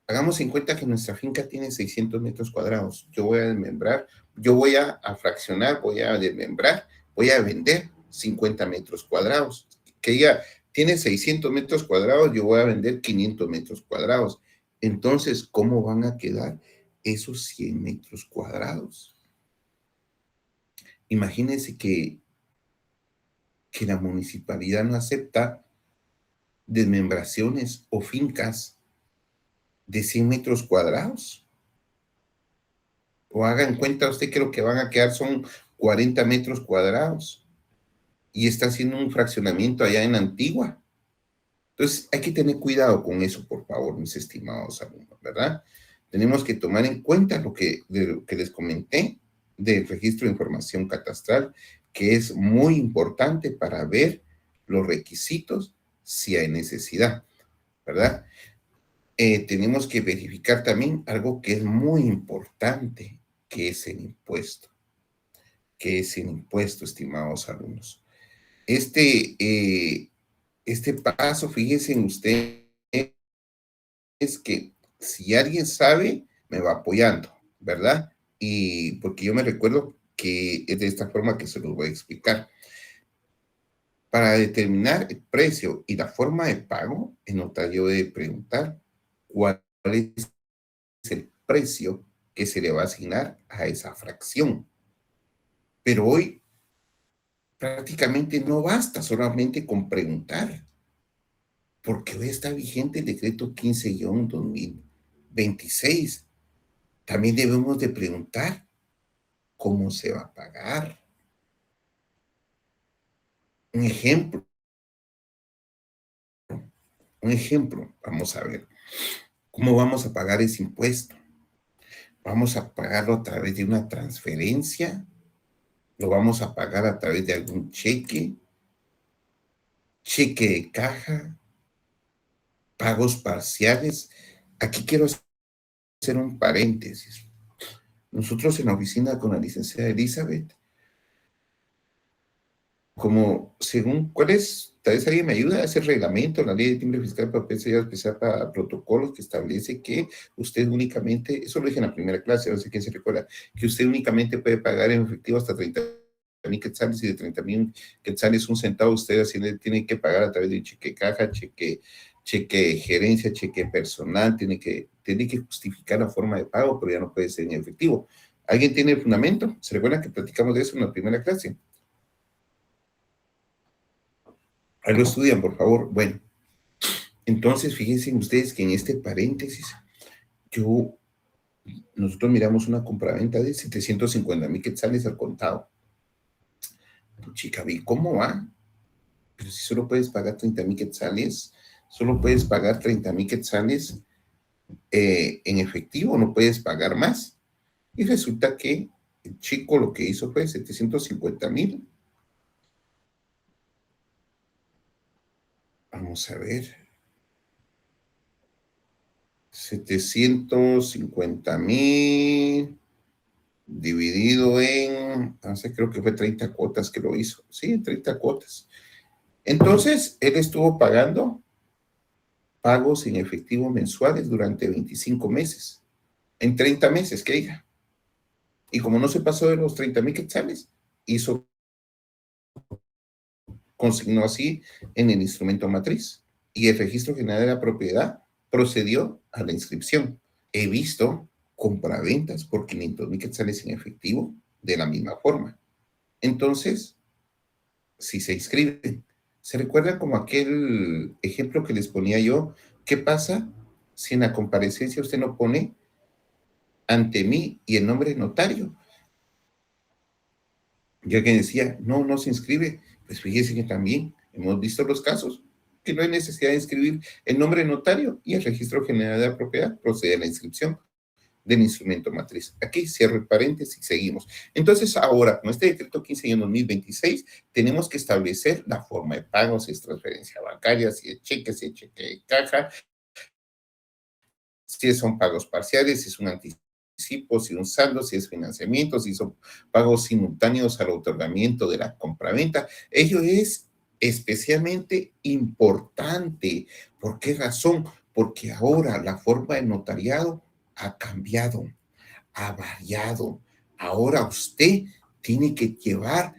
hagamos en cuenta que nuestra finca tiene 600 metros cuadrados, yo voy a desmembrar, yo voy a fraccionar, voy a desmembrar, voy a vender 50 metros cuadrados, que diga, tiene 600 metros cuadrados, yo voy a vender 500 metros cuadrados. Entonces, ¿cómo van a quedar esos 100 metros cuadrados? Imagínense que la municipalidad no acepta desmembraciones o fincas de 100 metros cuadrados. O hagan cuenta usted que lo que van a quedar son 40 metros cuadrados. Y está haciendo un fraccionamiento allá en Antigua. Entonces, hay que tener cuidado con eso, por favor, mis estimados alumnos, ¿verdad? Tenemos que tomar en cuenta lo que les comenté del registro de información catastral, que es muy importante para ver los requisitos si hay necesidad, ¿verdad? Tenemos que verificar también algo que es muy importante, que es el impuesto. ¿Qué es el impuesto, estimados alumnos? Este paso, fíjense en ustedes, es que si alguien sabe, me va apoyando, ¿verdad? Y porque yo me recuerdo que es de esta forma que se los voy a explicar. Para determinar el precio y la forma de pago, el notario debe preguntar cuál es el precio que se le va a asignar a esa fracción. Pero hoy prácticamente no basta solamente con preguntar, porque hoy está vigente el decreto 15-2026. También debemos de preguntar cómo se va a pagar. Un ejemplo, vamos a ver, ¿cómo vamos a pagar ese impuesto? ¿Vamos a pagarlo a través de una transferencia? ¿Lo vamos a pagar a través de algún cheque de caja, pagos parciales? Aquí quiero hacer un paréntesis. Nosotros en la oficina con la licenciada Elizabeth, como según, ¿cuál es? Tal vez alguien me ayuda a ese reglamento, la ley de timbre fiscal para PCA especial para protocolos que establece que usted únicamente, eso lo dije en la primera clase, no sé quién se recuerda, que usted únicamente puede pagar en efectivo hasta 30,000 quetzales y de 30,000 quetzales un centavo usted así tiene que pagar a través de cheque caja, cheque de gerencia, cheque personal, tiene que justificar la forma de pago, pero ya no puede ser en efectivo. ¿Alguien tiene el fundamento? ¿Se recuerda que platicamos de eso en la primera clase? Ahí lo estudian, por favor. Bueno, entonces fíjense ustedes que en este paréntesis, nosotros miramos una compraventa de 750,000 quetzales al contado. Chica, vi cómo va. Pero si solo puedes pagar 30,000 quetzales, solo puedes pagar 30,000 quetzales en efectivo, no puedes pagar más. Y resulta que el chico lo que hizo fue 750,000 Vamos a ver. 750,000 dividido en, no sé, creo que fue 30 cuotas que lo hizo. Sí, 30 cuotas. Entonces, él estuvo pagando pagos en efectivo mensuales durante 25 meses. En 30 meses, que diga. Y como no se pasó de los 30,000 quetzales, consignó así en el instrumento matriz. Y el Registro General de la Propiedad procedió a la inscripción. He visto compraventas por 500,000 quetzales en efectivo de la misma forma. Entonces, si se inscriben, ¿se recuerda como aquel ejemplo que les ponía yo? ¿Qué pasa si en la comparecencia usted no pone ante mí y el nombre de notario? Ya que decía, no se inscribe, pues fíjese que también hemos visto los casos que no hay necesidad de inscribir el nombre de notario y el Registro General de la Propiedad procede a la inscripción del instrumento matriz. Aquí cierro el paréntesis y seguimos. Entonces, ahora, con este decreto 15/2026, tenemos que establecer la forma de pago, si es transferencia bancaria, si es cheque de caja, si son pagos parciales, si es un anticipo, si es un saldo, si es financiamiento, si son pagos simultáneos al otorgamiento de la compraventa. Ello es especialmente importante. ¿Por qué razón? Porque ahora la forma de notariado ha cambiado, ha variado. Ahora usted tiene que llevar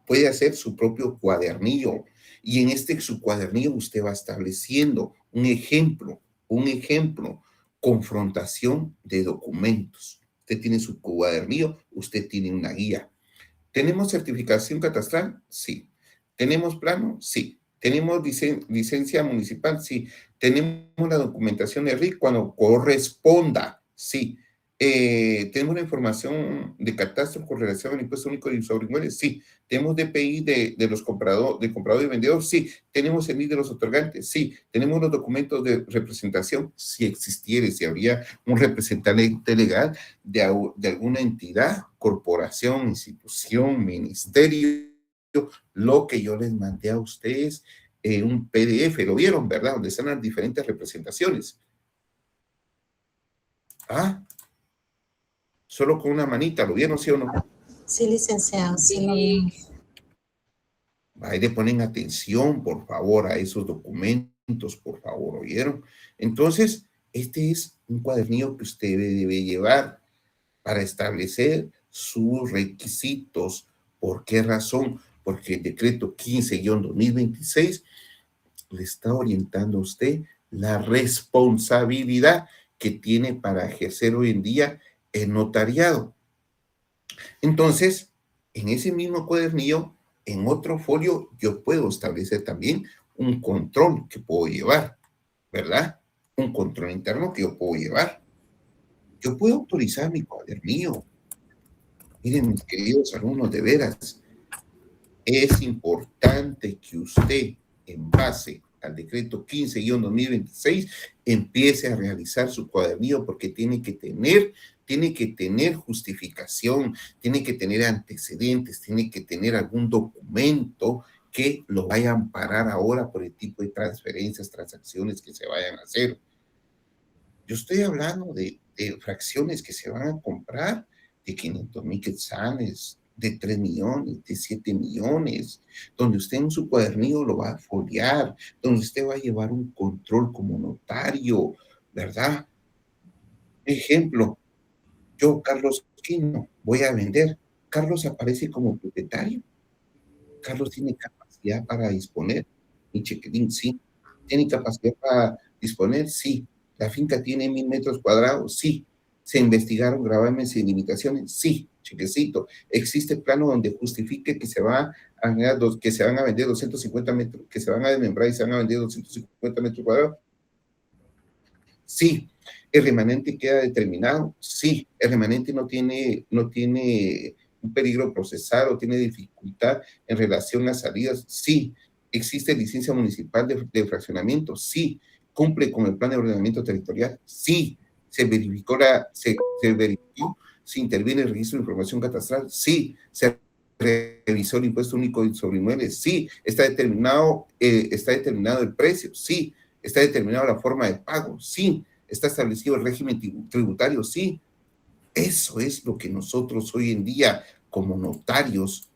puede hacer su propio cuadernillo. Y en su cuadernillo usted va estableciendo un ejemplo, confrontación de documentos. Usted tiene su cuadernillo, usted tiene una guía. ¿Tenemos certificación catastral? Sí. ¿Tenemos plano? Sí. ¿Tenemos licencia municipal? Sí. ¿Tenemos la documentación de RIC cuando corresponda? Sí. ¿Tenemos la información de catastro con relación al impuesto único sobre inmuebles? Sí. ¿Tenemos DPI de los comprador y vendedor? Sí. ¿Tenemos el NID de los otorgantes? Sí. ¿Tenemos los documentos de representación? Si existiera, si habría un representante legal de alguna entidad, corporación, institución, ministerio, lo que yo les mandé a ustedes en un PDF, lo vieron, ¿verdad? Donde están las diferentes representaciones. Solo con una manita, ¿lo vieron, sí o no? Sí, licenciado, sí lo vimos. Ahí le ponen atención, por favor, a esos documentos, por favor, ¿oyeron? Entonces, este es un cuadernillo que usted debe llevar para establecer sus requisitos. ¿Por qué razón? Porque el decreto 15/2026 le está orientando a usted la responsabilidad que tiene para ejercer hoy en día el notariado. Entonces, en ese mismo cuadernillo, en otro folio, yo puedo establecer también un control que puedo llevar, ¿verdad? Un control interno que yo puedo llevar. Yo puedo autorizar mi cuadernillo. Miren, mis queridos alumnos, de veras, es importante que usted, en base al decreto 15/2026, empiece a realizar su cuadernillo porque tiene que tener justificación, tiene que tener antecedentes, tiene que tener algún documento que lo vaya a amparar ahora por el tipo de transacciones que se vayan a hacer. Yo estoy hablando de fracciones que se van a comprar de 500,000 quetzales, de 3 millones, de 7 millones, donde usted en su cuadernillo lo va a foliar, donde usted va a llevar un control como notario, ¿verdad? Ejemplo, yo, Carlos Quino, voy a vender. Carlos aparece como propietario. Carlos tiene capacidad para disponer. Mi chequerín, sí. ¿Tiene capacidad para disponer? Sí. ¿La finca tiene 1,000 metros cuadrados? Sí. ¿Se investigaron gravámenes y limitaciones? Sí. Chequecito. ¿Existe plano donde justifique que se van a vender 250 metros, que se van a desmembrar y se van a vender 250 metros cuadrados? Sí. ¿El remanente queda determinado? Sí. ¿El remanente no tiene un peligro procesal o tiene dificultad en relación a salidas? Sí. ¿Existe licencia municipal de fraccionamiento? Sí. ¿Cumple con el plan de ordenamiento territorial? Sí. ¿Se verificó si interviene el registro de información catastral? Sí. ¿Se revisó el impuesto único sobre inmuebles? Sí. ¿Está determinado el precio? Sí. ¿Está determinada la forma de pago? Sí. ¿Está establecido el régimen tributario? Sí. Eso es lo que nosotros hoy en día, como notarios,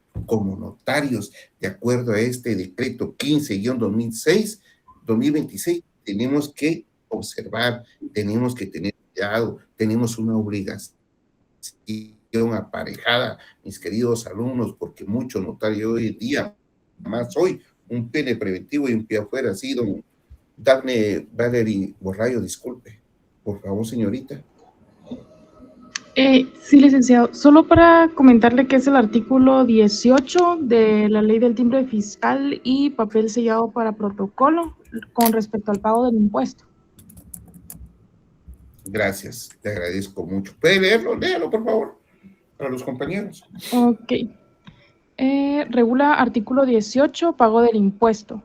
de acuerdo a este decreto 15-2026, tenemos que observar, tenemos que tener cuidado, tenemos una obligación aparejada, mis queridos alumnos, porque mucho notario hoy en día, más hoy, un pene preventivo y un pie afuera, así, don Daphne Valerie Borrayo, disculpe, por favor, señorita. Sí, licenciado. Solo para comentarle que es el artículo 18 de la ley del timbre fiscal y papel sellado para protocolo con respecto al pago del impuesto. Gracias, te agradezco mucho. ¿Puede leerlo? Léalo, por favor, para los compañeros. Ok. Regula artículo 18, pago del impuesto.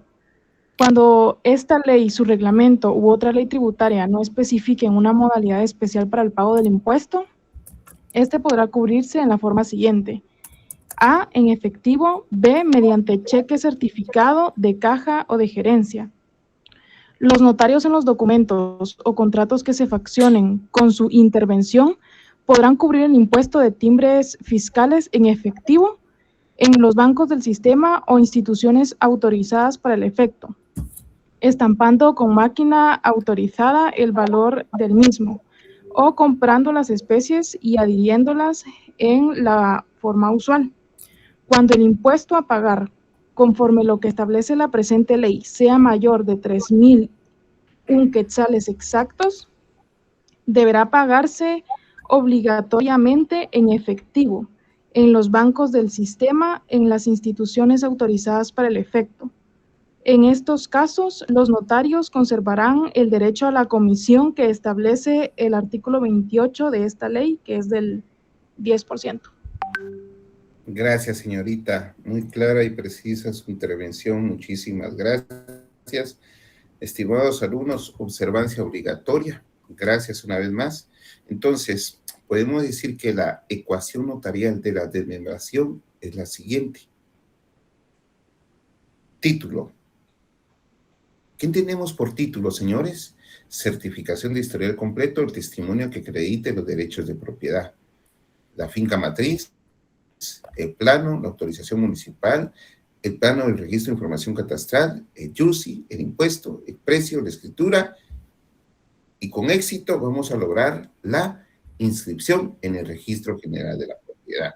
Cuando esta ley, su reglamento u otra ley tributaria no especifiquen una modalidad especial para el pago del impuesto, este podrá cubrirse en la forma siguiente: A, en efectivo; B, mediante cheque certificado de caja o de gerencia. Los notarios en los documentos o contratos que se faccionen con su intervención podrán cubrir el impuesto de timbres fiscales en efectivo en los bancos del sistema o instituciones autorizadas para el efecto, estampando con máquina autorizada el valor del mismo, o comprando las especies y adhiriéndolas en la forma usual. Cuando el impuesto a pagar, conforme lo que establece la presente ley, sea mayor de 3,001 quetzales exactos, deberá pagarse obligatoriamente en efectivo en los bancos del sistema, en las instituciones autorizadas para el efecto. En estos casos, los notarios conservarán el derecho a la comisión que establece el artículo 28 de esta ley, que es del 10%. Gracias, señorita. Muy clara y precisa su intervención. Muchísimas gracias. Estimados alumnos, observancia obligatoria. Gracias una vez más. Entonces, podemos decir que la ecuación notarial de la desmembración es la siguiente. Título. ¿Qué entendemos por título, señores? Certificación de historial completo, el testimonio que acredite los derechos de propiedad. La finca matriz, el plano, la autorización municipal, el plano del registro de información catastral, el YUSI, el impuesto, el precio, la escritura, y con éxito vamos a lograr la inscripción en el registro general de la propiedad.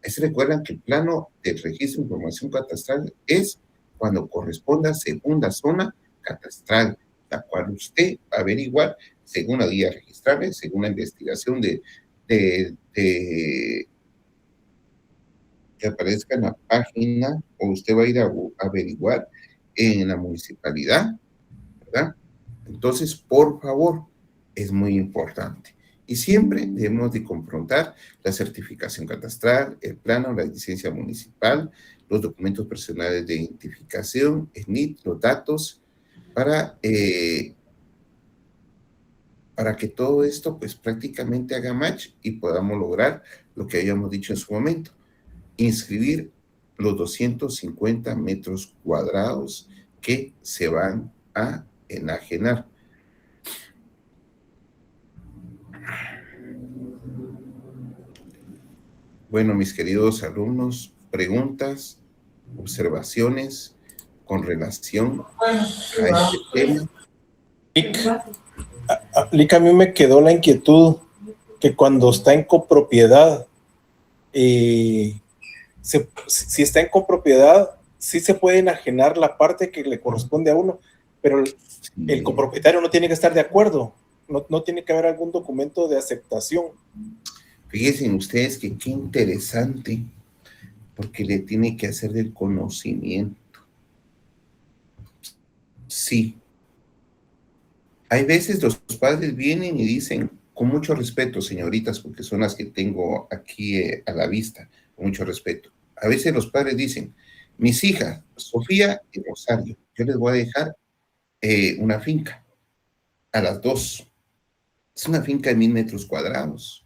¿Se recuerdan que el plano del registro de información catastral es cuando corresponda a segunda zona catastral, la cual usted va a averiguar según la guía registrable, según la investigación que aparezca en la página, o usted va a ir a averiguar en la municipalidad, ¿verdad? Entonces, por favor, es muy importante. Y siempre debemos de confrontar la certificación catastral, el plano, la licencia municipal, los documentos personales de identificación, el NIT, los datos, para que todo esto pues prácticamente haga match y podamos lograr lo que habíamos dicho en su momento, inscribir los 250 metros cuadrados que se van a enajenar. Bueno, mis queridos alumnos, preguntas, observaciones con relación a este tema. A mí me quedó la inquietud que cuando está en copropiedad, si está en copropiedad, sí se puede enajenar la parte que le corresponde a uno, pero el copropietario no tiene que estar de acuerdo, no tiene que haber algún documento de aceptación. Fíjense ustedes que qué interesante, porque le tiene que hacer del conocimiento. Sí. Hay veces los padres vienen y dicen, con mucho respeto, señoritas, porque son las que tengo aquí a la vista, con mucho respeto. A veces los padres dicen, mis hijas, Sofía y Rosario, yo les voy a dejar una finca a las dos. Es una finca de 1,000 metros cuadrados.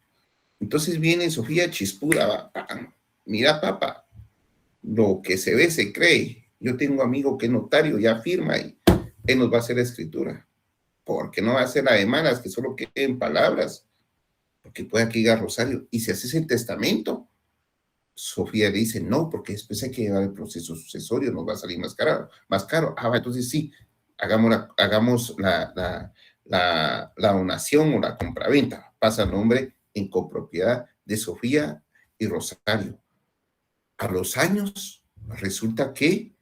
Entonces viene Sofía chispuda, mira, papá, lo que se ve se cree. Yo tengo un amigo que es notario, ya firma y él nos va a hacer la escritura. Porque no va a hacer ademanas que solo queden palabras. Porque puede que diga Rosario. Y si haces el testamento, Sofía le dice, no, porque después hay que llevar el proceso sucesorio, nos va a salir más caro. Más caro. Ah, entonces sí, hagamos la donación o la compraventa. Pasa el nombre en copropiedad de Sofía y Rosario. A los años, resulta que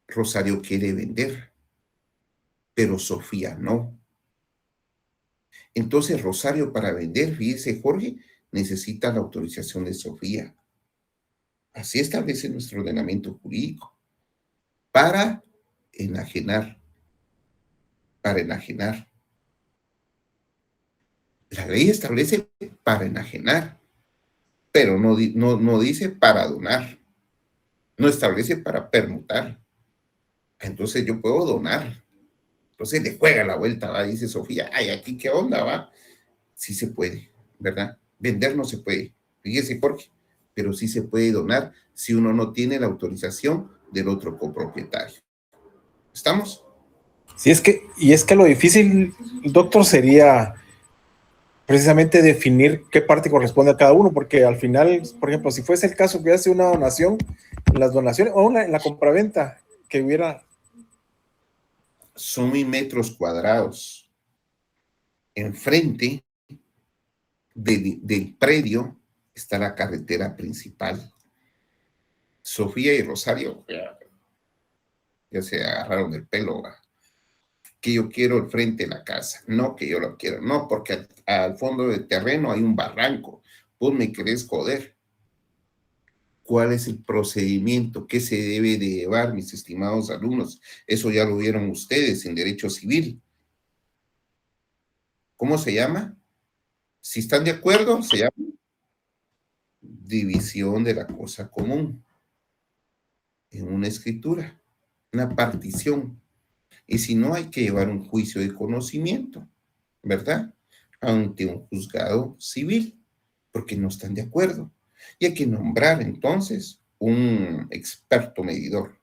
Rosario quiere vender, pero Sofía no. Entonces, Rosario para vender, fíjese, Jorge, necesita la autorización de Sofía. Así establece nuestro ordenamiento jurídico. Para enajenar. Para enajenar. La ley establece para enajenar, pero no dice para donar. No establece para permutar. Entonces yo puedo donar. Entonces le juega la vuelta, ¿va? Dice Sofía, ay, aquí qué onda, ¿va? Sí se puede, ¿verdad? Vender no se puede, fíjese por qué, pero sí se puede donar si uno no tiene la autorización del otro copropietario. ¿Estamos? Sí, es que lo difícil, doctor, sería precisamente definir qué parte corresponde a cada uno, porque al final, por ejemplo, si fuese el caso que hace una donación, en las donaciones, o en la compraventa, que hubiera... Son 1000 metros cuadrados. Enfrente del predio está la carretera principal. Sofía y Rosario ya se agarraron el pelo, ¿va? Que yo quiero el frente de la casa, no que yo lo quiero, no, porque al fondo del terreno hay un barranco, vos me querés joder. ¿Cuál es el procedimiento que se debe de llevar, mis estimados alumnos? Eso ya lo vieron ustedes en Derecho Civil. ¿Cómo se llama? Si están de acuerdo, se llama división de la cosa común en una escritura, una partición. Y si no, hay que llevar un juicio de conocimiento, ¿verdad? Ante un juzgado civil, porque no están de acuerdo. Y hay que nombrar entonces un experto medidor.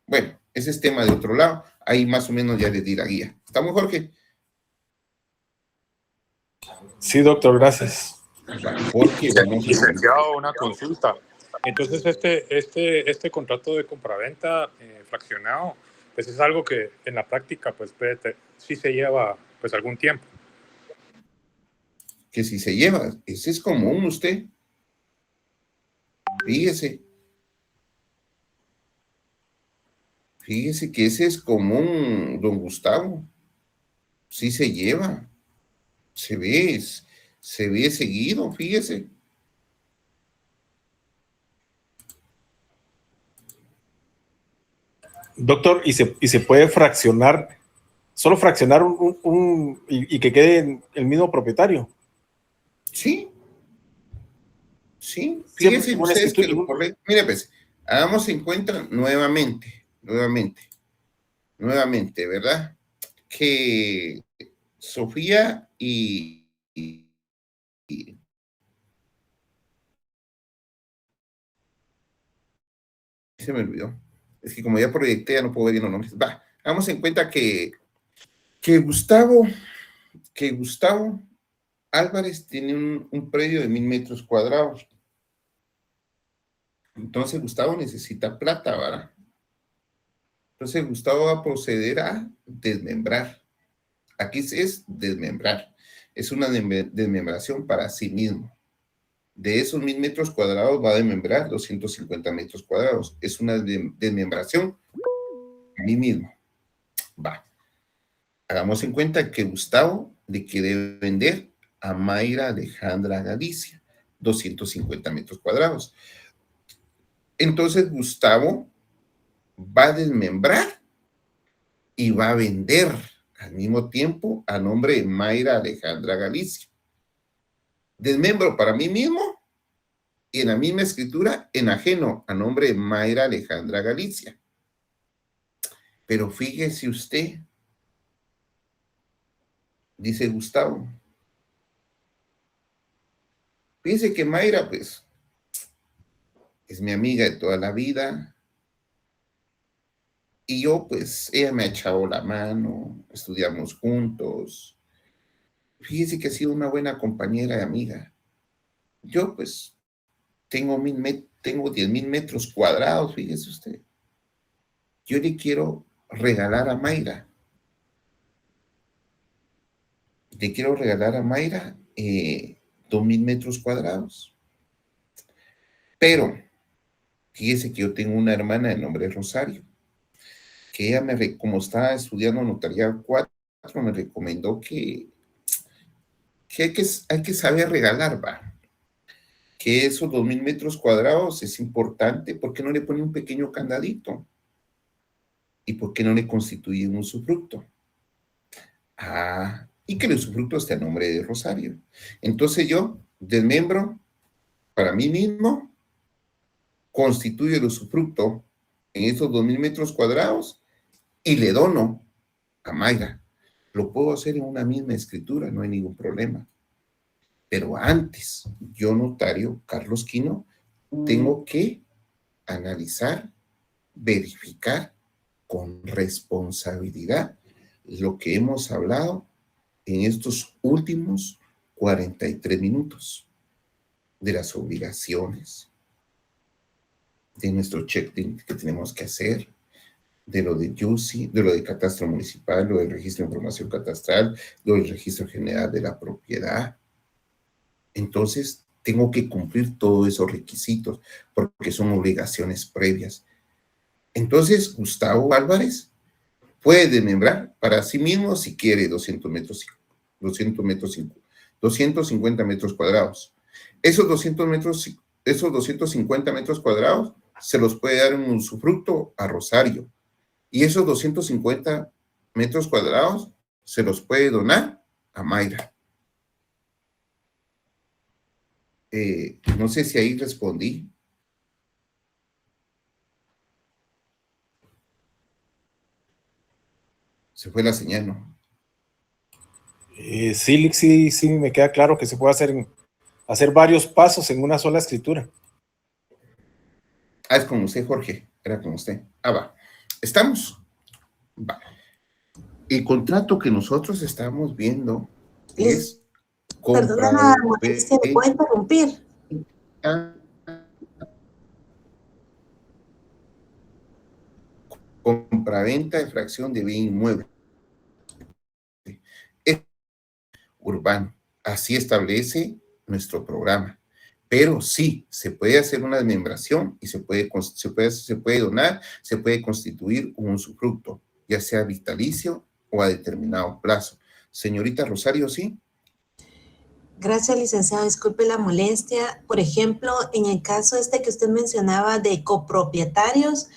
Bueno, ese es tema de otro lado. Ahí más o menos ya les di la guía. ¿Estamos, Jorge? Sí, doctor, gracias. Jorge, Licenciado, una consulta. Entonces, este contrato de compraventa fraccionado, pues es algo que en la práctica, pues sí se lleva pues algún tiempo. que si se lleva, ese es común usted. Fíjese. Fíjese que ese es común, don Gustavo. Sí se lleva. Se ve seguido, fíjese. Doctor, ¿y se puede fraccionar, solo fraccionar y que quede el mismo propietario? Sí. Sí, fíjense ustedes que lo correcto. Mire, pues, hagamos en cuenta nuevamente, ¿verdad? Que Sofía y se me olvidó. Es que como ya proyecté, ya no puedo ver bien los nombres. Va, hagamos en cuenta que Gustavo Álvarez tiene un predio de 1000 metros cuadrados. Entonces Gustavo necesita plata, ¿verdad? Entonces Gustavo va a proceder a desmembrar. Aquí es desmembrar. Es una desmembración para sí mismo. De esos 1000 metros cuadrados va a desmembrar 250 metros cuadrados. Es una desmembración a mí mismo. Va. Hagamos en cuenta que Gustavo le quiere vender a Mayra Alejandra Galicia 250 metros cuadrados. Entonces Gustavo va a desmembrar y va a vender al mismo tiempo a nombre de Mayra Alejandra Galicia. Desmembro para mí mismo y en la misma escritura enajeno a nombre de Mayra Alejandra Galicia. Pero fíjese usted, dice Gustavo, fíjese que Mayra, pues, es mi amiga de toda la vida. Y yo, pues, ella me ha echado la mano, estudiamos juntos. Fíjese que ha sido una buena compañera y amiga. Yo, pues, tengo 10,000 metros cuadrados, fíjese usted. Yo le quiero regalar a Mayra. Le quiero regalar a Mayra 2,000 metros cuadrados. Pero, fíjese que yo tengo una hermana de nombre Rosario, que ella como estaba estudiando notariado 4, me recomendó que hay que saber regalar, va. Que esos 2,000 metros cuadrados es importante. ¿Por qué no le pone un pequeño candadito? ¿Y por qué no le constituye un usufructo? Y que el usufructo esté a nombre de Rosario. Entonces yo desmembro para mí mismo, constituyo el usufructo en esos 2,000 metros cuadrados y le dono a Mayra. Lo puedo hacer en una misma escritura, no hay ningún problema. Pero antes, yo, notario Carlos Quino, tengo que analizar, verificar con responsabilidad lo que hemos hablado en estos últimos 43 minutos de las obligaciones, de nuestro check-in que tenemos que hacer, de lo de YUSI, de lo de catastro municipal, lo del registro de información catastral, lo del registro general de la propiedad. Entonces, tengo que cumplir todos esos requisitos porque son obligaciones previas. Entonces, Gustavo Álvarez puede desmembrar para sí mismo si quiere 250 metros cuadrados. Esos 250 metros cuadrados se los puede dar en usufructo a Rosario. Y esos 250 metros cuadrados se los puede donar a Mayra. No sé si ahí respondí. Se fue la señal, ¿no? Sí, me queda claro que se puede hacer varios pasos en una sola escritura. Es con usted, Jorge. Era con usted. Va. ¿Estamos? Va. El contrato que nosotros estamos viendo es... Perdona, Mauricio, ¿me puedo interrumpir? Compraventa de fracción de bien inmueble. Es urbano. Así establece nuestro programa. Pero sí, se puede hacer una desmembración y se puede donar, se puede constituir un usufructo, ya sea vitalicio o a determinado plazo. Señorita Rosario, ¿sí? Gracias, licenciado. Disculpe la molestia. Por ejemplo, en el caso que usted mencionaba de copropietarios,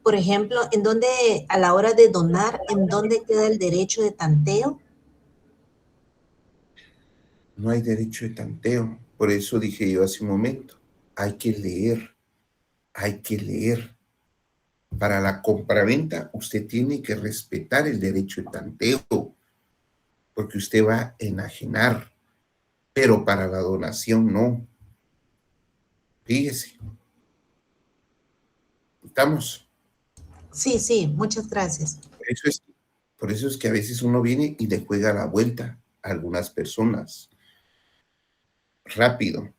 por ejemplo, ¿en dónde, a la hora de donar, en dónde queda el derecho de tanteo? No hay derecho de tanteo. Por eso dije yo hace un momento, hay que leer. Para la compraventa, usted tiene que respetar el derecho de tanteo, porque usted va a enajenar, pero para la donación no. Fíjese. ¿Estamos? Sí, muchas gracias. Por eso es que a veces uno viene y le juega la vuelta a algunas personas. Rápido.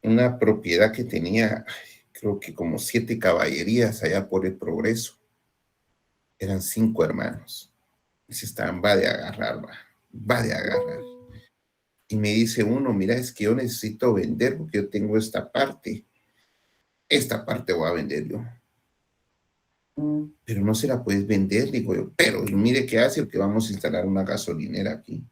Una propiedad que tenía, creo que como 7 caballerías allá por el Progreso. Eran 5 hermanos. Y se estaban, va de agarrar. Y me dice uno, mira, es que yo necesito vender porque yo tengo esta parte. Esta parte voy a vender yo. Pero no se la puedes vender, digo yo. Pero mire qué hace, porque vamos a instalar una gasolinera aquí.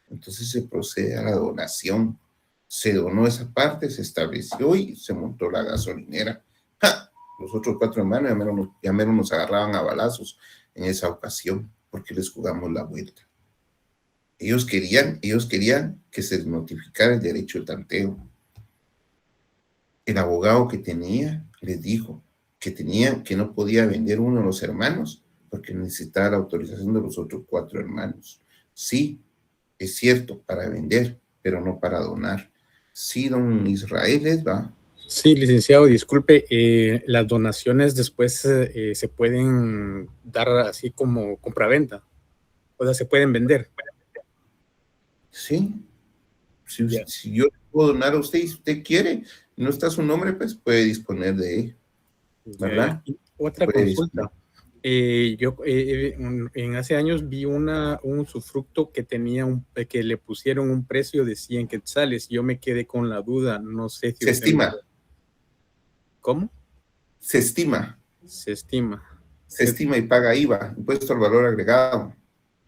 Entonces se procede a la donación. Se donó esa parte, se estableció y se montó la gasolinera. ¡Ja! Los otros 4 hermanos ya menos nos agarraban a balazos en esa ocasión, porque les jugamos la vuelta. Ellos querían que se notificara el derecho de tanteo. El abogado que tenía les dijo que no podía vender uno de los hermanos porque necesitaba la autorización de los otros 4 hermanos. Sí, es cierto, para vender, pero no para donar. Sí, don Israel, va. Sí, licenciado, disculpe, las donaciones después se pueden dar así como compraventa, o sea, se pueden vender. Sí, Ya. si yo puedo donar a usted y si usted quiere, no está su nombre, pues puede disponer de él, ¿verdad? Y otra Puede consulta. Yo en hace años vi un usufructo que tenía que le pusieron un precio de 100 quetzales. Yo me quedé con la duda, no sé si Se usted estima. ¿Cómo? Se estima. Se estima. Se estima y paga IVA, impuesto al valor agregado.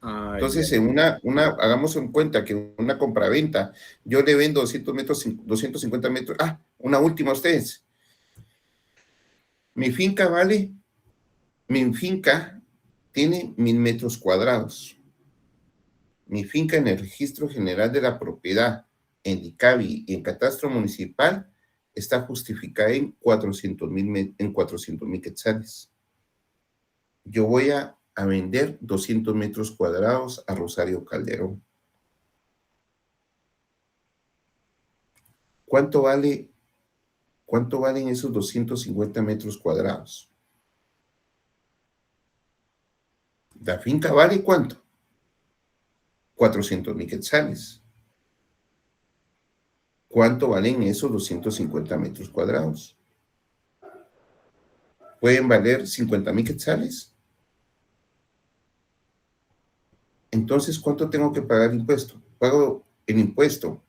Entonces, ya. en hagamos en cuenta que en una compraventa, yo le vendo 250 metros. Una última a ustedes. Mi finca tiene 1000 metros cuadrados. Mi finca en el Registro General de la Propiedad, en DICABI y en Catastro Municipal, está justificada en 400,000 quetzales. Yo voy a vender 200 metros cuadrados a Rosario Calderón. ¿Cuánto valen esos 250 metros cuadrados? ¿La finca vale cuánto? 400,000 quetzales. ¿Cuánto valen esos 250 metros cuadrados? ¿Pueden valer 50,000 quetzales? Entonces, ¿cuánto tengo que pagar impuesto? Pago el impuesto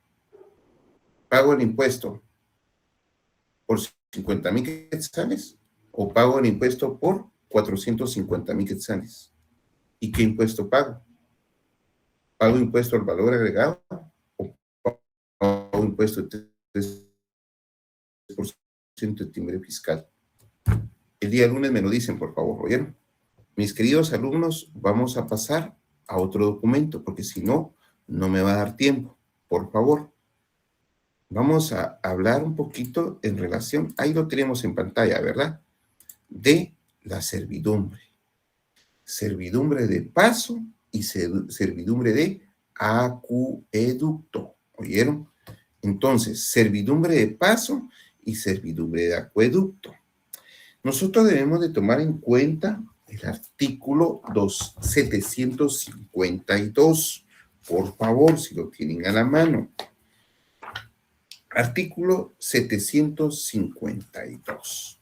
por 50,000 quetzales o pago el impuesto por 450,000 quetzales. ¿Y qué impuesto pago? ¿Pago impuesto al valor agregado o pago impuesto de 3% de timbre fiscal? El día lunes me lo dicen, por favor, ¿oyeron? Mis queridos alumnos, vamos a pasar a otro documento, porque si no, no me va a dar tiempo. Por favor, vamos a hablar un poquito en relación, ahí lo tenemos en pantalla, ¿verdad? De la servidumbre. Servidumbre de paso y servidumbre de acueducto, ¿oyeron? Entonces, servidumbre de paso y servidumbre de acueducto. Nosotros debemos de tomar en cuenta el artículo 752. Por favor, si lo tienen a la mano. Artículo 752.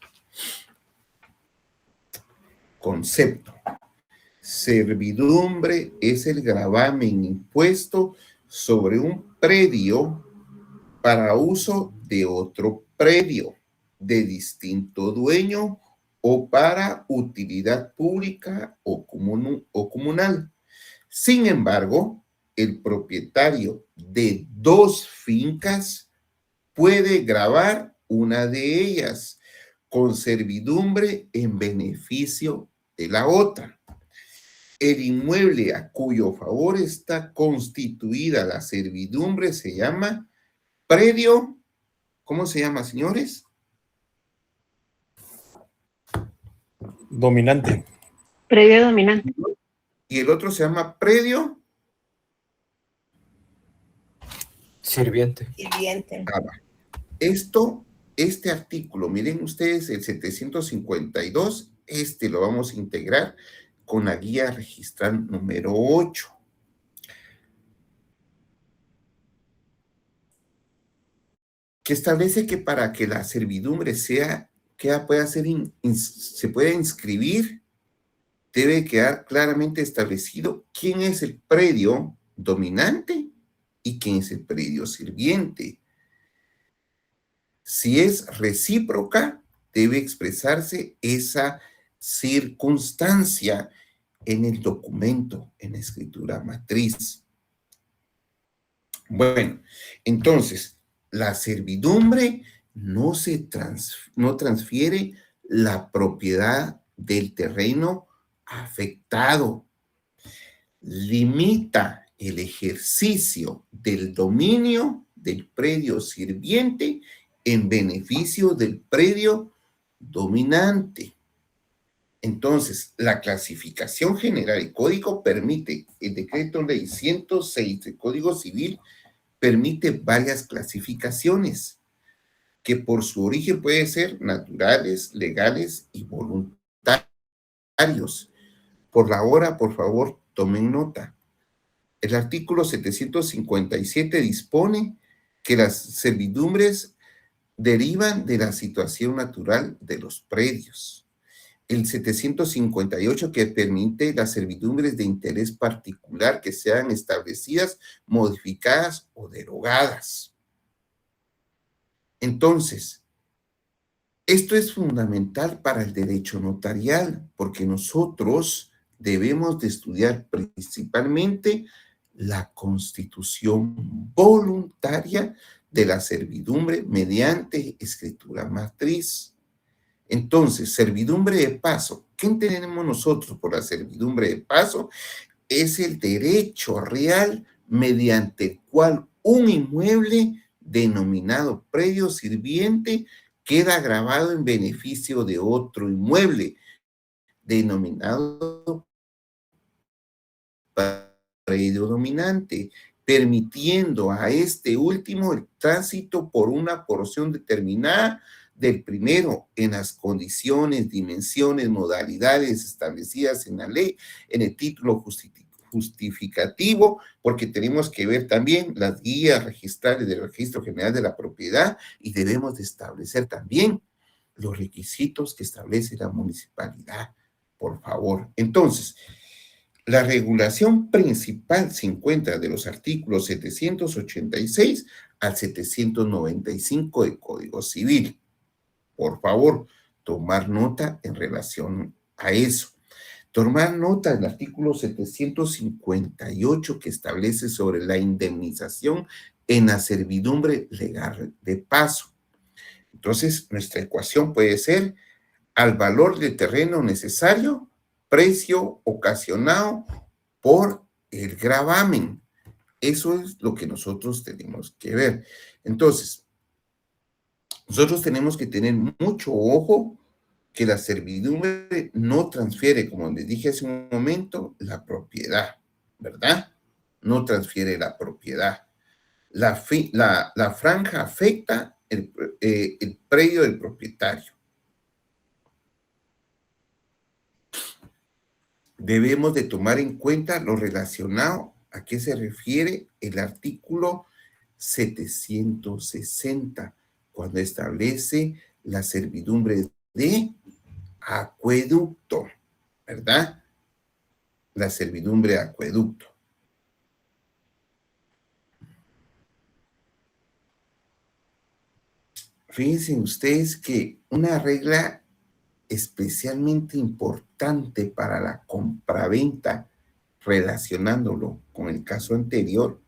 Concepto. Servidumbre es el gravamen impuesto sobre un predio para uso de otro predio de distinto dueño o para utilidad pública o comunal. Sin embargo, el propietario de dos fincas puede gravar una de ellas con servidumbre en beneficio de la otra. El inmueble a cuyo favor está constituida la servidumbre se llama predio. ¿Cómo se llama, señores? Dominante. Predio dominante. Y el otro se llama predio sirviente. Este artículo, miren ustedes, el 752, lo vamos a integrar con la guía registral número 8. Que establece que para que la servidumbre se pueda inscribir, debe quedar claramente establecido quién es el predio dominante y quién es el predio sirviente. Si es recíproca, debe expresarse esa circunstancia en el documento, en la escritura matriz. Bueno, entonces, la servidumbre no transfiere la propiedad del terreno afectado. Limita el ejercicio del dominio del predio sirviente en beneficio del predio dominante. Entonces, la clasificación general y código permite, el decreto ley 106 del Código Civil permite varias clasificaciones. que por su origen puede ser naturales, legales y voluntarios. Por la hora, por favor, tomen nota. El artículo 757 dispone que las servidumbres derivan de la situación natural de los predios. El 758 que permite las servidumbres de interés particular que sean establecidas, modificadas o derogadas. Entonces, esto es fundamental para el derecho notarial, porque nosotros debemos de estudiar principalmente la constitución voluntaria de la servidumbre mediante escritura matriz. Entonces, servidumbre de paso. ¿Qué entendemos nosotros por la servidumbre de paso? Es el derecho real mediante el cual un inmueble denominado predio sirviente queda grabado en beneficio de otro inmueble denominado predio dominante, permitiendo a este último el tránsito por una porción determinada del primero en las condiciones, dimensiones, modalidades establecidas en la ley, en el título justificativo, porque tenemos que ver también las guías registrales del Registro General de la Propiedad y debemos de establecer también los requisitos que establece la municipalidad, por favor. Entonces, la regulación principal se encuentra de los artículos 786 al 795 del Código Civil. Por favor, tomar nota en relación a eso. Tomar nota del artículo 758 que establece sobre la indemnización en la servidumbre legal de paso. Entonces, nuestra ecuación puede ser al valor del terreno necesario, precio ocasionado por el gravamen. Eso es lo que nosotros tenemos que ver. Entonces, nosotros tenemos que tener mucho ojo que la servidumbre no transfiere, como les dije hace un momento, la propiedad, ¿verdad? No transfiere la propiedad. La franja afecta el predio del propietario. Debemos de tomar en cuenta lo relacionado a qué se refiere el artículo 760, cuando establece la servidumbre de acueducto, ¿verdad? La servidumbre de acueducto. Fíjense ustedes que una regla especialmente importante para la compraventa, relacionándolo con el caso anterior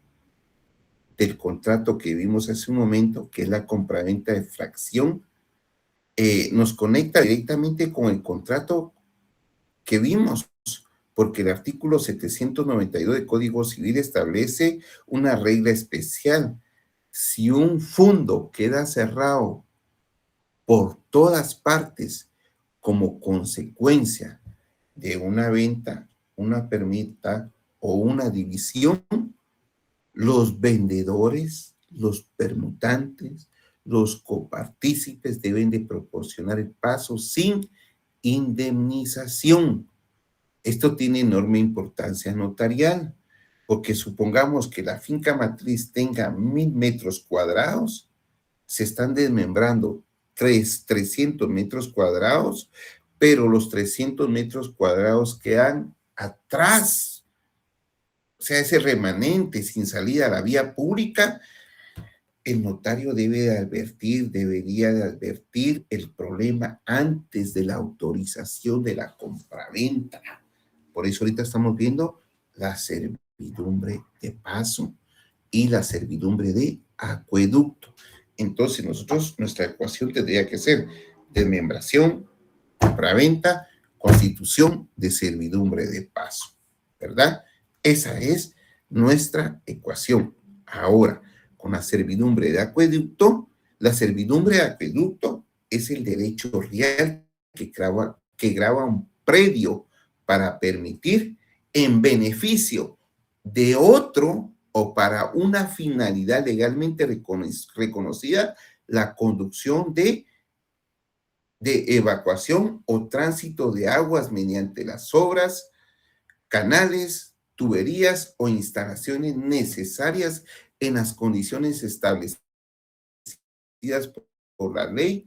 del contrato que vimos hace un momento, que es la compraventa de fracción, nos conecta directamente con el contrato que vimos, porque el artículo 792 del Código Civil establece una regla especial. Si un fondo queda cerrado por todas partes como consecuencia de una venta, una permuta o una división, los vendedores, los permutantes, los copartícipes deben de proporcionar el paso sin indemnización. Esto tiene enorme importancia notarial, porque supongamos que la finca matriz tenga 1000 metros cuadrados, se están desmembrando 300 metros cuadrados, pero los 300 metros cuadrados quedan atrás. O sea, ese remanente sin salida a la vía pública, el notario debería de advertir el problema antes de la autorización de la compraventa. Por eso ahorita estamos viendo la servidumbre de paso y la servidumbre de acueducto. Entonces nosotros, nuestra ecuación tendría que ser desmembración, compraventa, constitución de servidumbre de paso, ¿verdad? Esa es nuestra ecuación. Ahora, con la servidumbre de acueducto, la servidumbre de acueducto es el derecho real que grava un predio para permitir en beneficio de otro o para una finalidad legalmente reconocida la conducción de evacuación o tránsito de aguas mediante las obras, canales, tuberías o instalaciones necesarias en las condiciones establecidas por la ley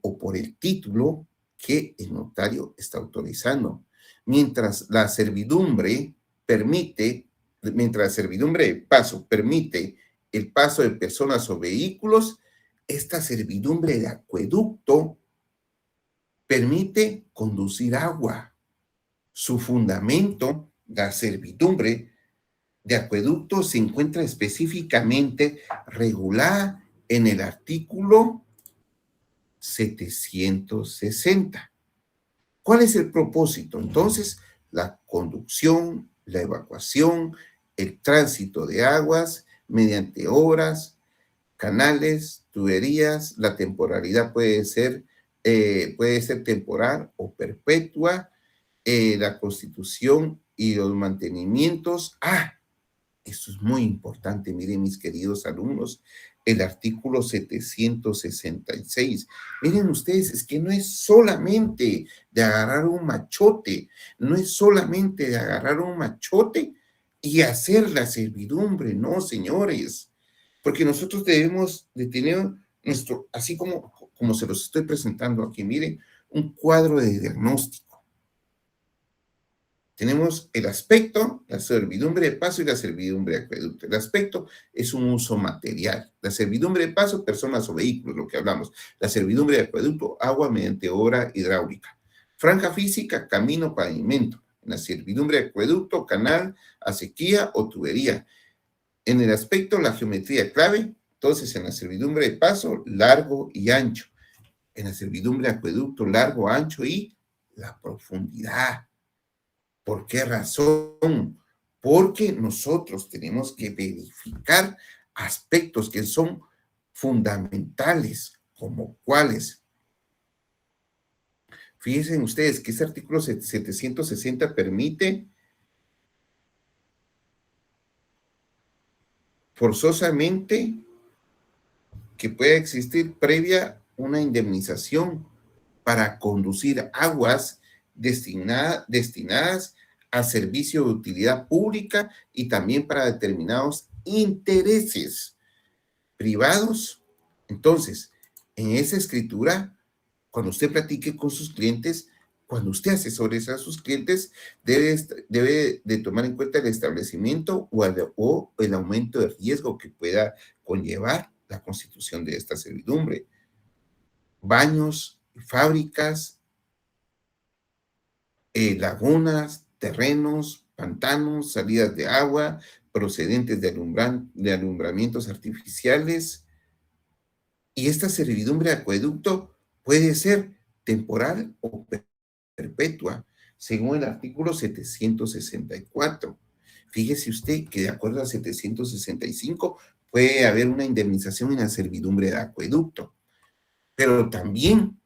o por el título que el notario está autorizando. Mientras la servidumbre de paso permite el paso de personas o vehículos, esta servidumbre de acueducto permite conducir agua. Su fundamento, la servidumbre de acueducto, se encuentra específicamente regulada en el artículo 760. ¿Cuál es el propósito? Entonces, la conducción, la evacuación, el tránsito de aguas mediante obras, canales, tuberías. La temporalidad puede ser temporal o perpetua. La constitución y los mantenimientos. Esto es muy importante, miren mis queridos alumnos, el artículo 766. Miren ustedes, es que no es solamente de agarrar un machote, no es solamente de agarrar un machote y hacer la servidumbre, no, señores, porque nosotros debemos de tener nuestro, así como se los estoy presentando aquí, miren, un cuadro de diagnóstico. Tenemos el aspecto, la servidumbre de paso y la servidumbre de acueducto. El aspecto es un uso material. La servidumbre de paso, personas o vehículos, lo que hablamos. La servidumbre de acueducto, agua mediante obra hidráulica. Franja física, camino, pavimento. En la servidumbre de acueducto, canal, acequia o tubería. En el aspecto, la geometría clave. Entonces, en la servidumbre de paso, largo y ancho. En la servidumbre de acueducto, largo, ancho y la profundidad. ¿Por qué razón? Porque nosotros tenemos que verificar aspectos que son fundamentales, como cuáles. Fíjense ustedes que ese artículo 760 permite forzosamente que pueda existir previa una indemnización para conducir aguas destinadas a servicio de utilidad pública y también para determinados intereses privados. Entonces, en esa escritura, cuando usted platique con sus clientes, cuando usted asesore a sus clientes, debe de tomar en cuenta el establecimiento o el aumento de riesgo que pueda conllevar la constitución de esta servidumbre. Baños, fábricas, lagunas, terrenos, pantanos, salidas de agua procedentes de alumbramientos artificiales. Y esta servidumbre de acueducto puede ser temporal o perpetua, según el artículo 764. Fíjese usted que de acuerdo al 765 puede haber una indemnización en la servidumbre de acueducto, pero también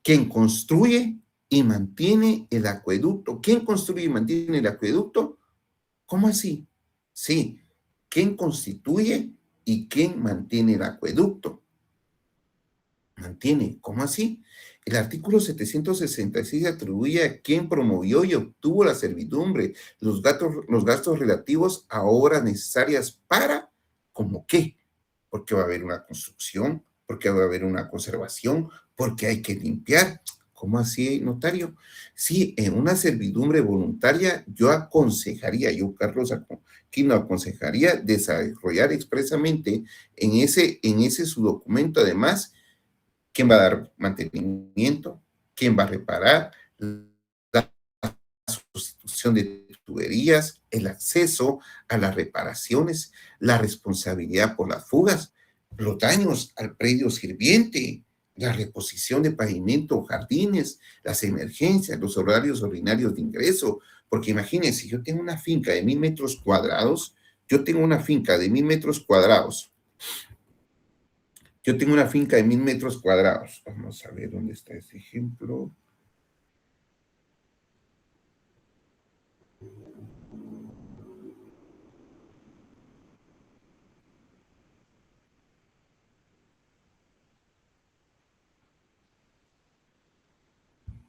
quien construye y mantiene el acueducto. ¿Quién construye y mantiene el acueducto? ¿Cómo así? Sí, ¿quién constituye y quién mantiene el acueducto? Mantiene, ¿cómo así? El artículo 766 atribuye a quien promovió y obtuvo la servidumbre los gastos relativos a obras necesarias para, ¿cómo qué? Porque va a haber una construcción, porque va a haber una conservación, porque hay que limpiar. ¿Cómo así, notario? Sí, en una servidumbre voluntaria, Carlos Aquino, aconsejaría desarrollar expresamente en ese su documento, además, quién va a dar mantenimiento, quién va a reparar, la sustitución de tuberías, el acceso a las reparaciones, la responsabilidad por las fugas, los daños al predio sirviente, la reposición de pavimento o jardines, las emergencias, los horarios ordinarios de ingreso, porque imagínense, yo tengo una finca de 1000 metros cuadrados, Vamos a ver dónde está ese ejemplo.